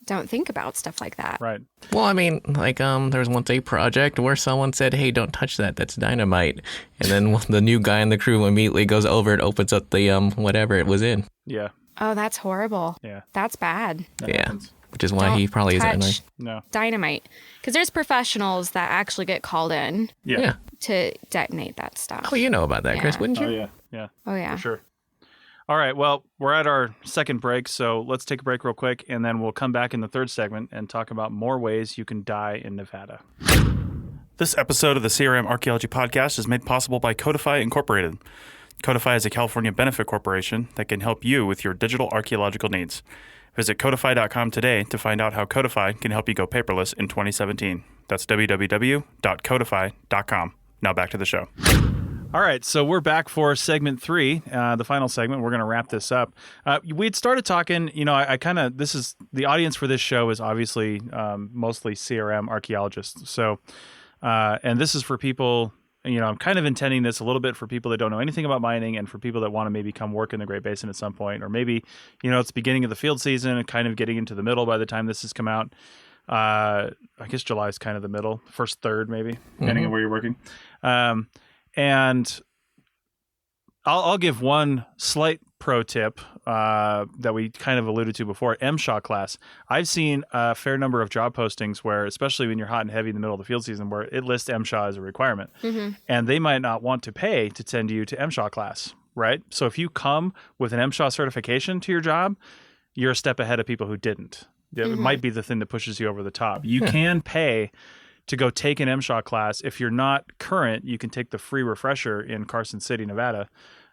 don't think about stuff like that. Right. Well, I mean, like there was once a project where someone said, "Hey, don't touch that. That's dynamite." And then the new guy in the crew immediately goes over and opens up the whatever it was in. Yeah. Oh, that's horrible. Yeah. That's bad. That happens. Which is why he probably isn't like dynamite. Because there's professionals that actually get called in to detonate that stuff. Oh, you know about that, Chris, wouldn't you? Oh, yeah. Yeah. Oh, yeah. For sure. All right. Well, we're at our second break, so let's take a break real quick, and then we'll come back in the third segment and talk about more ways you can die in Nevada. This episode of the CRM Archaeology Podcast is made possible by Codify Incorporated. Codify is a California benefit corporation that can help you with your digital archaeological needs. Visit codify.com today to find out how Codify can help you go paperless in 2017. That's www.codify.com. Now back to the show. All right, so we're back for segment 3, the final segment. We're going to wrap this up. We'd started talking, this is the audience for this show is obviously mostly CRM archaeologists. So, and this is for people, I'm kind of intending this a little bit for people that don't know anything about mining and for people that want to maybe come work in the Great Basin at some point, or maybe, it's the beginning of the field season and kind of getting into the middle by the time this has come out. I guess July is kind of the middle, first third maybe, depending on where you're working. And I'll give one slight pro tip that we kind of alluded to before. MSHA class. I've seen a fair number of job postings where, especially when you're hot and heavy in the middle of the field season, where it lists MSHA as a requirement. Mm-hmm. And they might not want to pay to send you to MSHA class, right? So if you come with an MSHA certification to your job, you're a step ahead of people who didn't. It might be the thing that pushes you over the top. You can pay to go take an MSHA class. If you're not current, you can take the free refresher in Carson City, Nevada.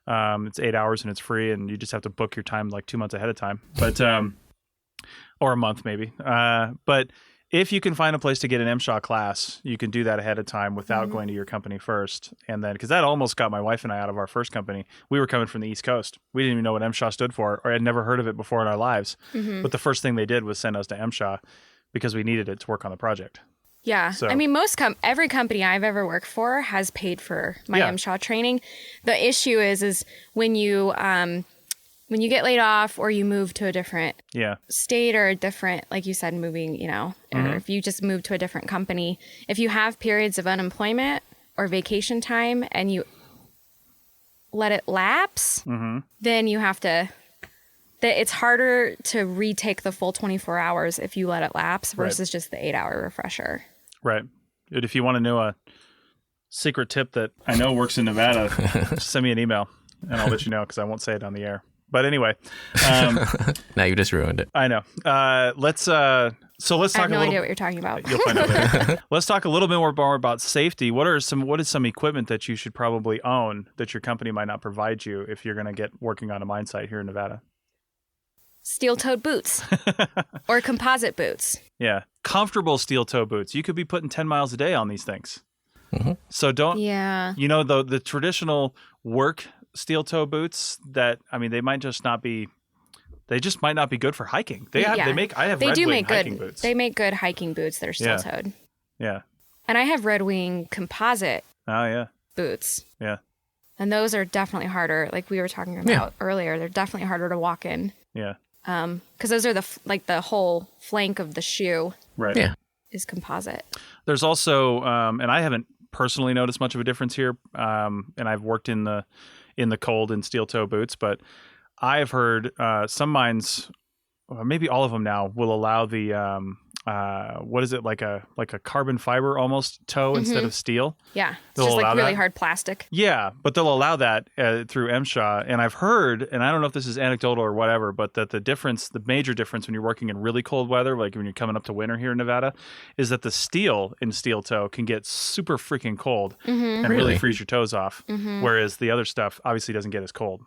It's 8 hours and it's free, and you just have to book your time like 2 months ahead of time, but or a month maybe. But if you can find a place to get an MSHA class, you can do that ahead of time without going to your company first. And then, because that almost got my wife and I out of our first company. We were coming from the East Coast. We didn't even know what MSHA stood for, or had never heard of it before in our lives. But the first thing they did was send us to MSHA because we needed it to work on the project. Yeah. So, I mean, every company I've ever worked for has paid for my MSHA training. The issue is when you get laid off or you move to a different state or a different, like you said, moving, or if you just move to a different company, if you have periods of unemployment or vacation time and you let it lapse, then you have to, it's harder to retake the full 24 hours if you let it lapse versus just the 8-hour refresher. Right. If you want to know a secret tip that I know works in Nevada, just send me an email and I'll let you know, because I won't say it on the air. But anyway, now you just ruined it. I know. Let's talk. I have no idea what you're talking about. You'll find out later. Let's talk a little bit more about safety. What is some equipment that you should probably own that your company might not provide you if you're going to get working on a mine site here in Nevada? Steel-toed boots or composite boots. Yeah, comfortable steel-toe boots. You could be putting 10 miles a day on these things. So don't. Yeah. The traditional work steel-toe boots that, I mean, they might just not be. They just might not be good for hiking. I have Red Wing hiking boots. They make good hiking boots that are steel-toed. Yeah. And I have Red Wing composite. Boots. Yeah. And those are definitely harder. Like we were talking about earlier, they're definitely harder to walk in. Yeah. Because those are the whole flank of the shoe. Right. Yeah. Is composite. There's also, and I haven't personally noticed much of a difference here. And I've worked in the cold in steel toe boots, but I've heard some mines, maybe all of them now, will allow the what is it, like a carbon fiber almost toe instead of steel. Yeah, it's just like really hard plastic. Yeah, but they'll allow that through MSHA. And I've heard, and I don't know if this is anecdotal or whatever, but that the major difference when you're working in really cold weather, like when you're coming up to winter here in Nevada, is that the steel in steel toe can get super freaking cold and really freeze your toes off. Whereas the other stuff obviously doesn't get as cold.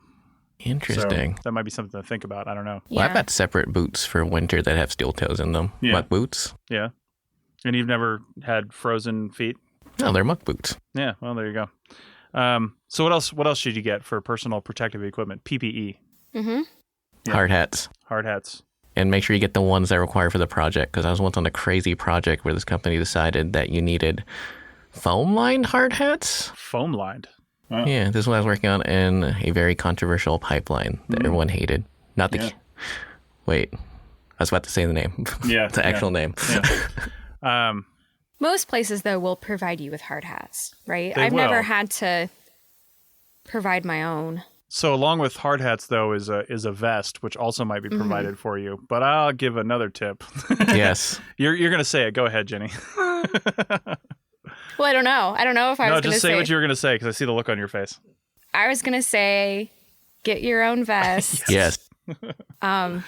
Interesting. So that might be something to think about. I don't know. Well, I've got separate boots for winter that have steel toes in them. Yeah. Muck boots. Yeah. And you've never had frozen feet? No, they're muck boots. Yeah. Well, there you go. So what else should you get for personal protective equipment? PPE. Yeah. Hard hats. Hard hats. And make sure you get the ones that are required for the project, because I was once on a crazy project where this company decided that you needed foam-lined hard hats. Foam-lined? Oh. Yeah, this is what I was working on in a very controversial pipeline that everyone hated. Not the... Wait, I was about to say the name. Yeah. The actual name. Yeah. Most places, though, will provide you with hard hats, right? I've will. never had to provide my own. So along with hard hats, though, is a vest, which also might be provided for you. But I'll give another tip. Yes. You're going to say it. Go ahead, Jenny. Well, I don't know. I don't know if I was going to say... No, just say what you were going to say, because I see the look on your face. I was going to say, get your own vest. Yes. One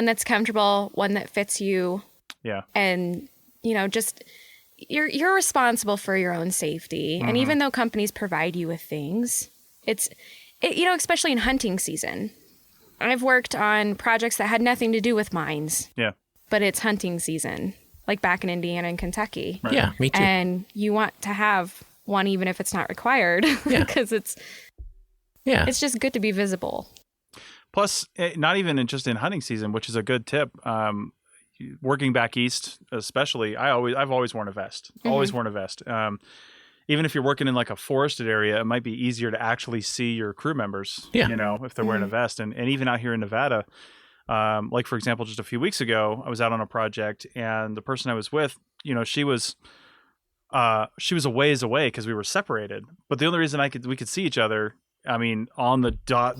that's comfortable, one that fits you. Yeah. And, just... You're responsible for your own safety. And even though companies provide you with things, especially in hunting season. I've worked on projects that had nothing to do with mines. Yeah. But it's hunting season. Like back in Indiana and Kentucky. Right. Yeah, me too. And you want to have one even if it's not required. Because it's just good to be visible. Plus, not even just in hunting season, which is a good tip. Working back east, especially, I've always worn a vest. Always worn a vest. Even if you're working in like a forested area, it might be easier to actually see your crew members. Yeah. If they're wearing a vest, and even out here in Nevada. Like, for example, just a few weeks ago, I was out on a project and the person I was with, she was a ways away because we were separated. But the only reason we could see each other, I mean, on the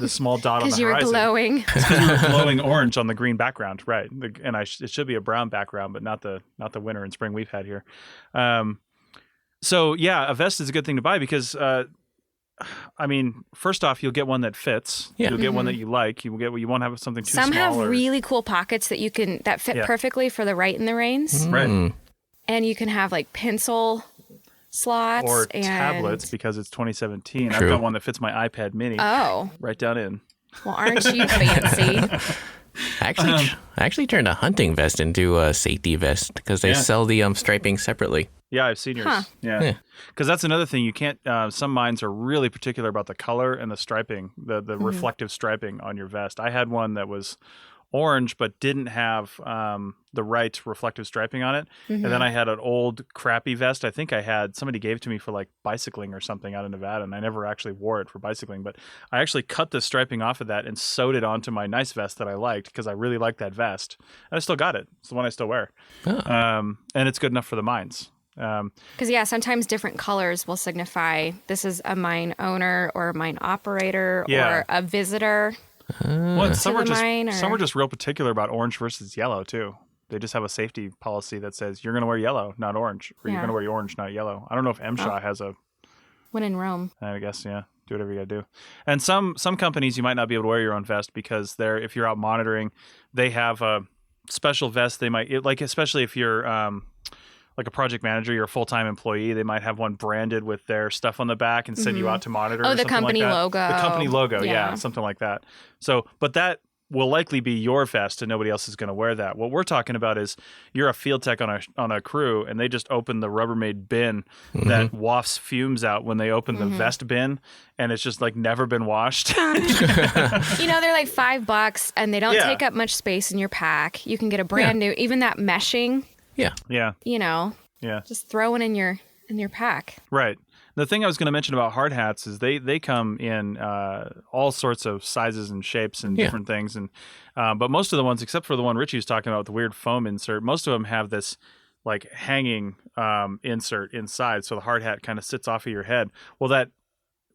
small dot on the horizon. Because you were glowing. Because we were glowing orange on the green background, right? And it should be a brown background, but not the winter and spring we've had here. So yeah, a vest is a good thing to buy because, I mean, first off, you'll get one that fits. Yeah. You'll get one that you like. You won't have something too small. Some have really cool pockets that fit perfectly for the right and the reins. Right. And you can have like pencil slots Or and tablets, because it's 2017. I've True. got one that fits my iPad mini Oh, right down in. well, aren't you fancy? I actually turned a hunting vest into a safety vest because they sell the striping separately. Yeah, I've seen yours. Huh. Yeah, because that's another thing. You can't. Some mines are really particular about the color and the striping, the reflective striping on your vest. I had one that was orange but didn't have the right reflective striping on it. And then I had an old crappy vest. I think somebody gave it to me for like bicycling or something out in Nevada, and I never actually wore it for bicycling. But I actually cut the striping off of that and sewed it onto my nice vest that I liked, because I really liked that vest, and I still got it. It's the one I still wear. And it's good enough for the mines. Because sometimes different colors will signify this is a mine owner or a mine operator or a visitor. Well, some mine, are just real particular about orange versus yellow too. They just have a safety policy that says you're going to wear yellow, not orange, or you're going to wear orange, not yellow. I don't know if MSHA has a. When in Rome, I guess do whatever you got to do. And some companies you might not be able to wear your own vest, because if you're out monitoring, they have a special vest. They might especially if you're like a project manager, you're a full-time employee, they might have one branded with their stuff on the back and send you out to monitor. Oh, the company logo. The company logo, yeah, something like that. So, but that will likely be your vest, and nobody else is going to wear that. What we're talking about is you're a field tech on a crew, and they just open the Rubbermaid bin that wafts fumes out when they open the vest bin, and it's just like never been washed. they're like $5, and they don't take up much space in your pack. You can get a brand new, even that meshing. Yeah. Just throw one in your pack. Right. The thing I was going to mention about hard hats is they come in all sorts of sizes and shapes and different things, and but most of the ones, except for the one Richie was talking about, the weird foam insert, most of them have this like hanging insert inside, so the hard hat kind of sits off of your head. Well,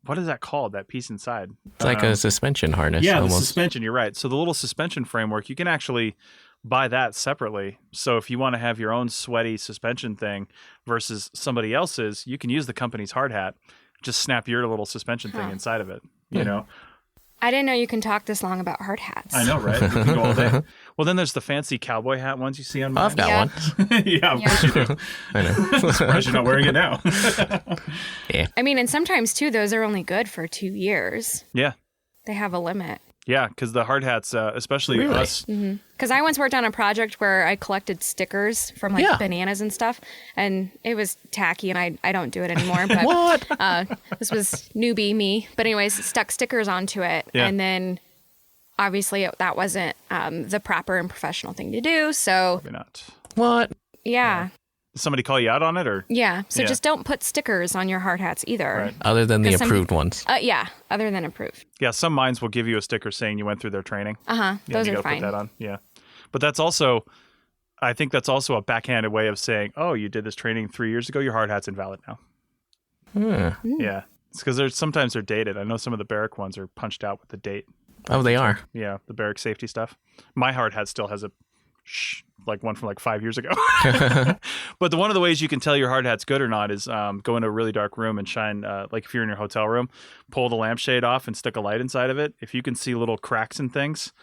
what is that called? That piece inside? It's like a suspension harness. Yeah, almost. The suspension. You're right. So the little suspension framework, you can actually buy that separately. So if you want to have your own sweaty suspension thing versus somebody else's, you can use the company's hard hat. Just snap your little suspension thing inside of it. You know. I didn't know you can talk this long about hard hats. I know, right? You can go all day. Well, then there's the fancy cowboy hat ones you see on mine. I've got one. Yeah, of course you do. I know. I'm surprised you're not wearing it now. I mean, and sometimes too, those are only good for 2 years. Yeah. They have a limit. Yeah, because the hard hats, especially us. Because I once worked on a project where I collected stickers from like bananas and stuff, and it was tacky, and I don't do it anymore. But What? This was newbie me. But anyways, stuck stickers onto it, and then obviously that wasn't the proper and professional thing to do. So Probably not. What? yeah. Did somebody call you out on it, or? Yeah. So just don't put stickers on your hard hats either. Right. Other than the 'Cause approved ones. Other than approved. Yeah, some mines will give you a sticker saying you went through their training. Yeah, Those you are gotta fine. Put that on. Yeah, but I think that's also a backhanded way of saying, oh, you did this training 3 years ago, your hard hat's invalid now. Yeah, it's because sometimes they're dated. I know some of the Barrick ones are punched out with the date. Oh, they are. Yeah, the Barrick safety stuff. My hard hat still has a like one from like 5 years ago. But one of the ways you can tell your hard hat's good or not is go into a really dark room and shine, like if you're in your hotel room, pull the lampshade off and stick a light inside of it. If you can see little cracks and things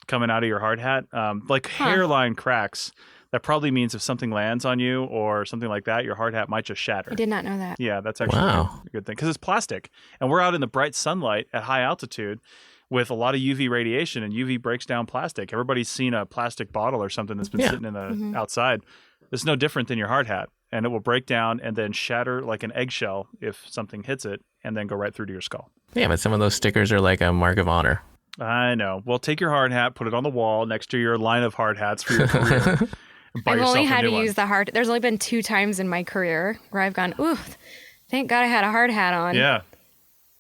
coming out of your hard hat, like hairline cracks, that probably means if something lands on you or something like that, your hard hat might just shatter. I did not know that. Yeah, that's actually a good thing, because it's plastic, and we're out in the bright sunlight at high altitude with a lot of UV radiation, and UV breaks down plastic. Everybody's seen a plastic bottle or something that's been sitting in the outside. It's no different than your hard hat, and it will break down and then shatter like an eggshell if something hits it, and then go right through to your skull. Yeah, but some of those stickers are like a mark of honor. I know. Well, take your hard hat, put it on the wall next to your line of hard hats for your career. and buy I've yourself only a had new to one. use the hard. There's only been 2 times in my career where I've gone, ooh, thank God I had a hard hat on. Yeah.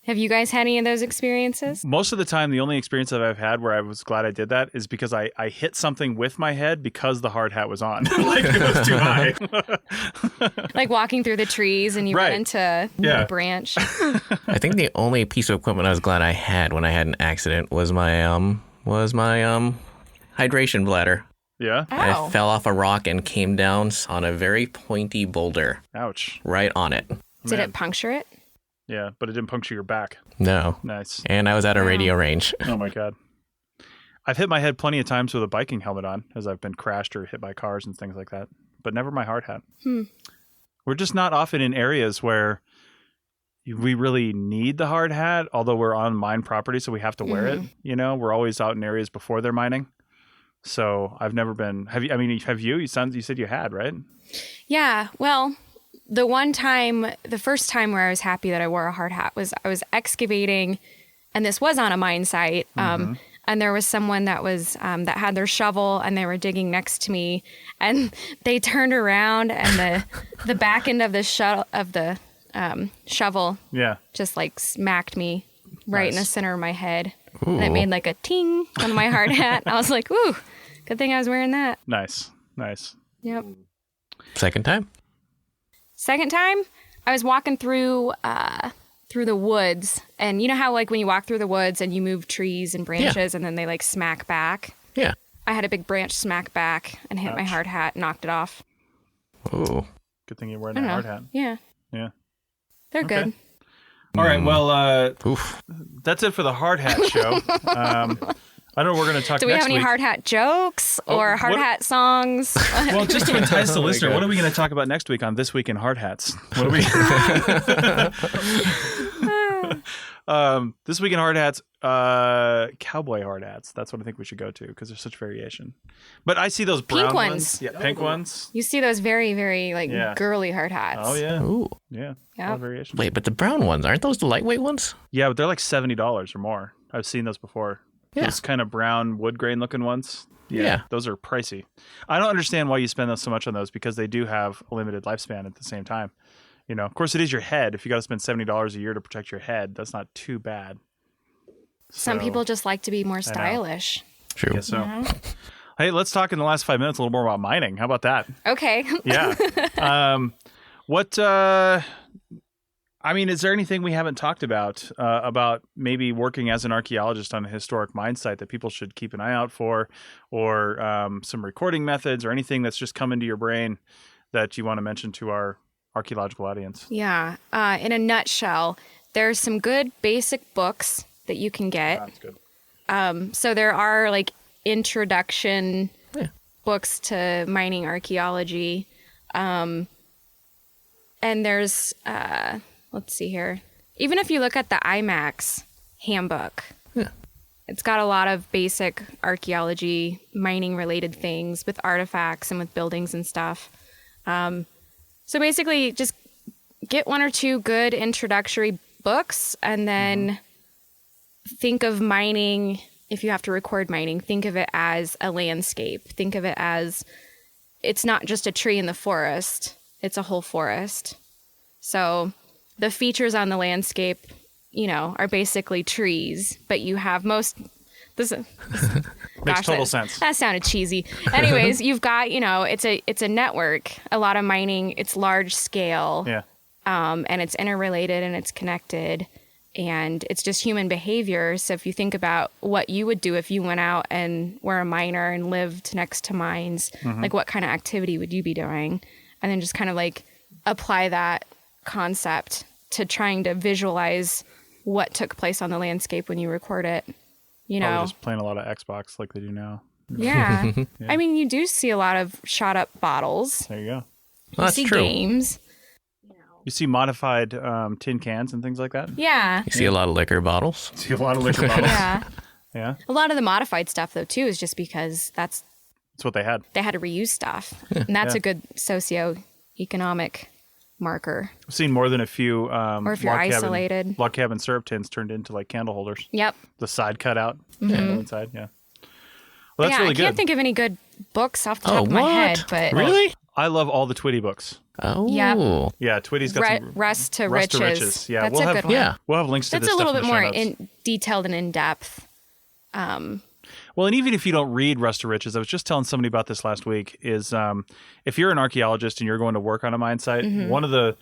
Have you guys had any of those experiences? Most of the time, the only experience that I've had where I was glad I did that is because I hit something with my head because the hard hat was on. Like it was too high. Like walking through the trees and you run into a branch. I think the only piece of equipment I was glad I had when I had an accident was my hydration bladder. Yeah. Ow. I fell off a rock and came down on a very pointy boulder. Ouch. Right on it. Did it puncture it? Yeah, but it didn't puncture your back. No. Nice. And I was at a radio range. Oh my God. I've hit my head plenty of times with a biking helmet on as I've been crashed or hit by cars and things like that. but never my hard hat. We're just not often in areas where we really need the hard hat, although we're on mine property, so we have to wear it. You know, we're always out in areas before they're mining. So I've never been. Have you? I mean, have you? You said you had, right? Yeah. Well, the first time where I was happy that I wore a hard hat was I was excavating, and this was on a mine site. And there was someone that was that had their shovel, and they were digging next to me, and they turned around, and the back end of the shovel, just like smacked me right in the center of my head, and it made like a ting on my hard hat. I was like, "Ooh, good thing I was wearing that." Nice. Yep. Second time? Second time, I was walking through the woods, and you know how like when you walk through the woods and you move trees and branches and then they like smack back? Yeah. I had a big branch smack back and hit my hard hat, knocked it off. Oh. Good thing you're wearing a hard hat. Yeah. Yeah. They're good. All right. Well, Oof. that's it for the hard hat show. I don't know. We're going to talk. Do we next have any week. hard hat jokes or hard hat songs? Well, just to entice the listener, what are we going to talk about next week on This Week in Hard Hats? What are we? This Week in Hard Hats, cowboy hard hats. That's what I think we should go to because there's such variation. But I see those brown Pink ones. Yeah, pink ones. You see those very, very like girly hard hats. Oh yeah. Ooh. Yeah. A Yep. lot of variation. Wait, but the brown ones, aren't those the lightweight ones? Yeah, but they're like $70 or more. I've seen those before. Yeah. Those kind of brown wood grain looking ones. Yeah. Those are pricey. I don't understand why you spend so much on those because they do have a limited lifespan at the same time. You know, of course, it is your head. If you got to spend $70 a year to protect your head, that's not too bad. Some So, people just like to be more stylish. True. I guess so. Hey, let's talk in the last 5 minutes a little more about mining. How about that? Okay. Yeah. I mean, is there anything we haven't talked about maybe working as an archaeologist on a historic mine site that people should keep an eye out for, or some recording methods or anything that's just come into your brain that you want to mention to our archaeological audience? Yeah. In a nutshell, there's some good basic books that you can get. That's good. So there are like introduction books to mining archaeology. And there's, let's see here. Even if you look at the IMAX handbook, it's got a lot of basic archaeology, mining related things with artifacts and with buildings and stuff. So basically just get one or two good introductory books and then think of mining. If you have to record mining, think of it as a landscape. Think of it as it's not just a tree in the forest. It's a whole forest. So the features on the landscape, you know, are basically trees, but you have Makes total sense. That sounded cheesy. Anyways, you've got, you know, it's a network. A lot of mining, it's large scale. Yeah. And it's interrelated and it's connected. And it's just human behavior. So if you think about what you would do if you went out and were a miner and lived next to mines, like what kind of activity would you be doing? And then just kind of like apply that concept to trying to visualize what took place on the landscape when you record it. You know, Probably just playing a lot of Xbox like they do now. yeah. I mean, you do see a lot of shot up bottles. There you go. Well, that's You see true. games. You see modified tin cans and things like that? Yeah. You see a lot of liquor bottles. See a lot of liquor bottles. Yeah. Yeah. A lot of the modified stuff, though, too, is just because That's what they had. they had to reuse stuff. And that's Yeah. a good socioeconomic marker. I've seen more than a few Or if you're isolated. log cabin syrup tins turned into like candle holders. Yep. The side cut out, candle inside. Yeah. Well, that's yeah, really I can't good. think of any good books off the top Oh, of my what? head, but Really? I love all the Twitty books. Oh. Yep. Yeah, Twitty's got some Rust to Rust to Riches. Riches. Yeah, That's we'll a have- good one. Yeah. We'll have links to That's this a little stuff bit in the more show notes. detailed and in depth. Well, and even if you don't read Rust to Riches, I was just telling somebody about this last week, is if you're an archaeologist and you're going to work on a mine site, one of the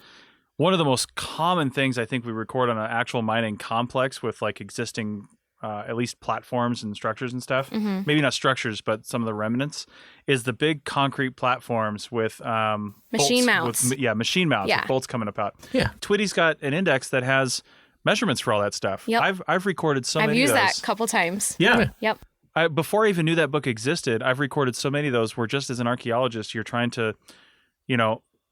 most common things I think we record on an actual mining complex with like existing at least platforms and structures and stuff, maybe not structures, but some of the remnants, is the big concrete platforms with Machine bolts, mounts. machine mounts Yeah. with bolts coming up out. Yeah. Twitty's got an index that has measurements for all that stuff. Yep. I've recorded so I've many used of that those. a couple times. Yeah. Yep. Before I even knew that book existed, I've recorded so many of those where just as an archaeologist, you're trying to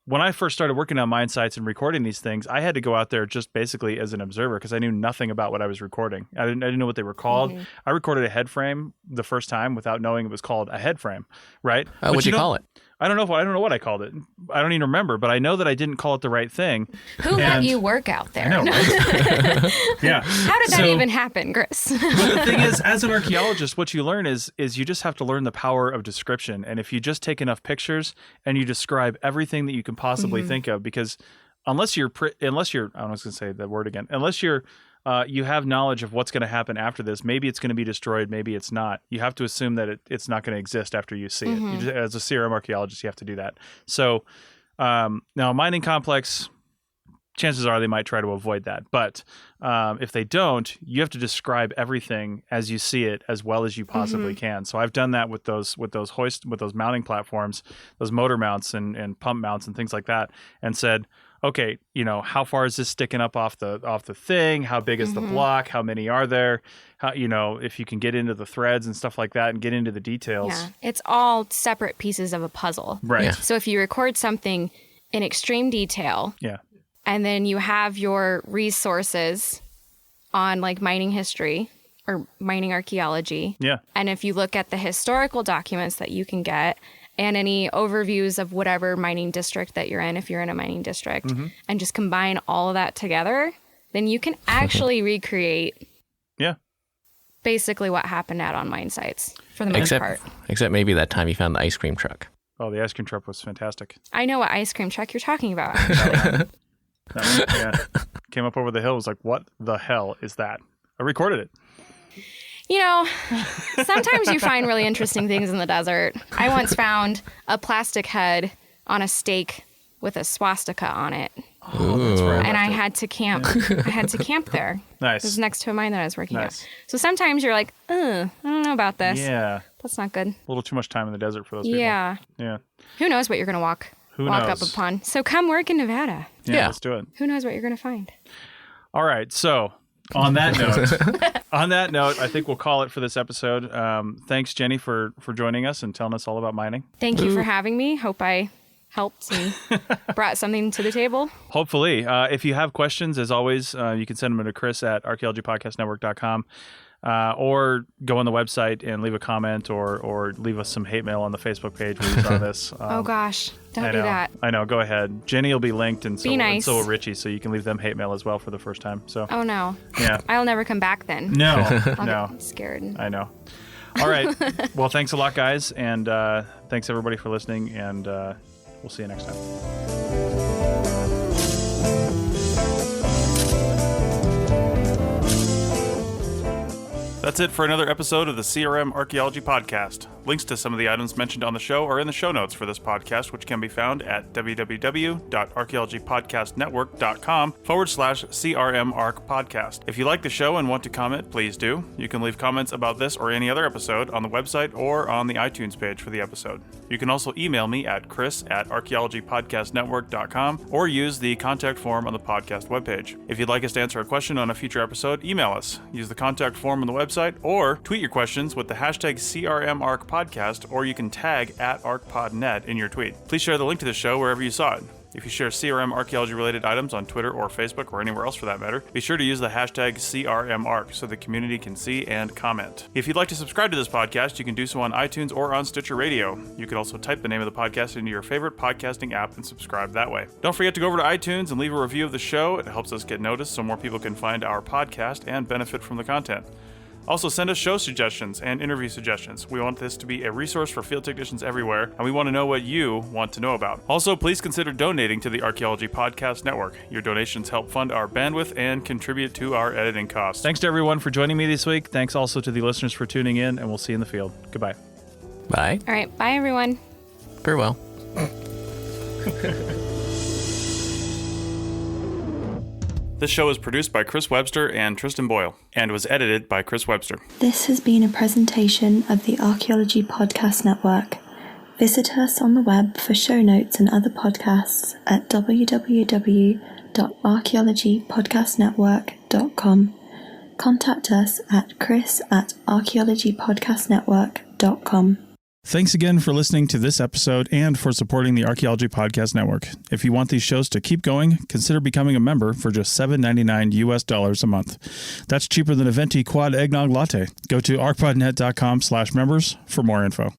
when I first started working on mine sites and recording these things, I had to go out there just basically as an observer because I knew nothing about what I was recording. I didn't know what they were called. Mm-hmm. I recorded a head frame the first time without knowing it was called a head frame, right? What'd you call it? I don't know what I called it. I don't even remember, but I know that I didn't call it the right thing. Who let you work out there? I know, right? Yeah. How did that even happen, Chris? But the thing is, as an archaeologist, what you learn is you just have to learn the power of description. And if you just take enough pictures and you describe everything that you can possibly think of, because unless you're I was going to say the word again, unless you're you have knowledge of what's going to happen after this. Maybe it's going to be destroyed. Maybe it's not. You have to assume that it's not going to exist after you see it. As a CRM archaeologist, you have to do that. So now a mining complex, chances are they might try to avoid that. But if they don't, you have to describe everything as you see it as well as you possibly can. So I've done that with those mounting platforms, those motor mounts and pump mounts and things like that, and said, okay, how far is this sticking up off the thing? How big is the block? How many are there? How, if you can get into the threads and stuff like that and get into the details. Yeah, it's all separate pieces of a puzzle. Right. Yeah. So if you record something in extreme detail, and then you have your resources on like mining history or mining archaeology. Yeah. And if you look at the historical documents that you can get and any overviews of whatever mining district that you're in, if you're in a mining district, and just combine all of that together, then you can actually recreate basically what happened on mine sites for the most part. Except maybe that time you found the ice cream truck. Oh, the ice cream truck was fantastic. I know what ice cream truck you're talking about. Came up over the hill, was like, what the hell is that? I recorded it. Sometimes you find really interesting things in the desert. I once found a plastic head on a stake with a swastika on it. Oh, that's right. And I had to camp. There. Nice. It was next to a mine that I was working at. So sometimes you're like, I don't know about this. Yeah. That's not good. A little too much time in the desert for those people. Yeah. Yeah. Who knows what you're going to walk up upon. So come work in Nevada. Yeah, let's do it. Who knows what you're going to find. All right. So on that note, I think we'll call it for this episode. Thanks, Jenny, for joining us and telling us all about mining. Thank you for having me. Hope I helped and brought something to the table. Hopefully. If you have questions, as always, you can send them to Chris at archaeologypodcastnetwork.com. Or go on the website and leave a comment or leave us some hate mail on the Facebook page we use on this. Oh, gosh. Don't do that. I know. Go ahead. Jenny will be linked, and so, be nice. And so will Richie, so you can leave them hate mail as well for the first time. So. Oh, no. Yeah. I'll never come back then. No. I'll get scared. I know. All right. Well, thanks a lot, guys. And thanks, everybody, for listening. And we'll see you next time. That's it for another episode of the CRM Archaeology Podcast. Links to some of the items mentioned on the show are in the show notes for this podcast, which can be found at www.archaeologypodcastnetwork.com/CRM Arc Podcast. If you like the show and want to comment, please do. You can leave comments about this or any other episode on the website or on the iTunes page for the episode. You can also email me at chris@archaeologypodcastnetwork.com or use the contact form on the podcast webpage. If you'd like us to answer a question on a future episode, email us. Use the contact form on the website or tweet your questions with the hashtag CRMArcPodcast, or you can tag @ArcPodNet in your tweet. Please share the link to the show wherever you saw it. If you share CRM archaeology related items on Twitter or Facebook or anywhere else for that matter, be sure to use the hashtag CRMArc so the community can see and comment. If you'd like to subscribe to this podcast, you can do so on iTunes or on Stitcher Radio. You can also type the name of the podcast into your favorite podcasting app and subscribe that way. Don't forget to go over to iTunes and leave a review of the show. It helps us get noticed so more people can find our podcast and benefit from the content. Also, send us show suggestions and interview suggestions. We want this to be a resource for field technicians everywhere, and we want to know what you want to know about. Also, please consider donating to the Archaeology Podcast Network. Your donations help fund our bandwidth and contribute to our editing costs. Thanks to everyone for joining me this week. Thanks also to the listeners for tuning in, and we'll see you in the field. Goodbye. Bye. All right. Bye, everyone. Very well. This show is produced by Chris Webster and Tristan Boyle, and was edited by Chris Webster. This has been a presentation of the Archaeology Podcast Network. Visit us on the web for show notes and other podcasts at www.archaeologypodcastnetwork.com. Contact us at chris@archaeologypodcastnetwork.com. Thanks again for listening to this episode and for supporting the Archaeology Podcast Network. If you want these shows to keep going, consider becoming a member for just $7.99 US a month. That's cheaper than a venti quad eggnog latte. Go to arcpodnet.com/members for more info.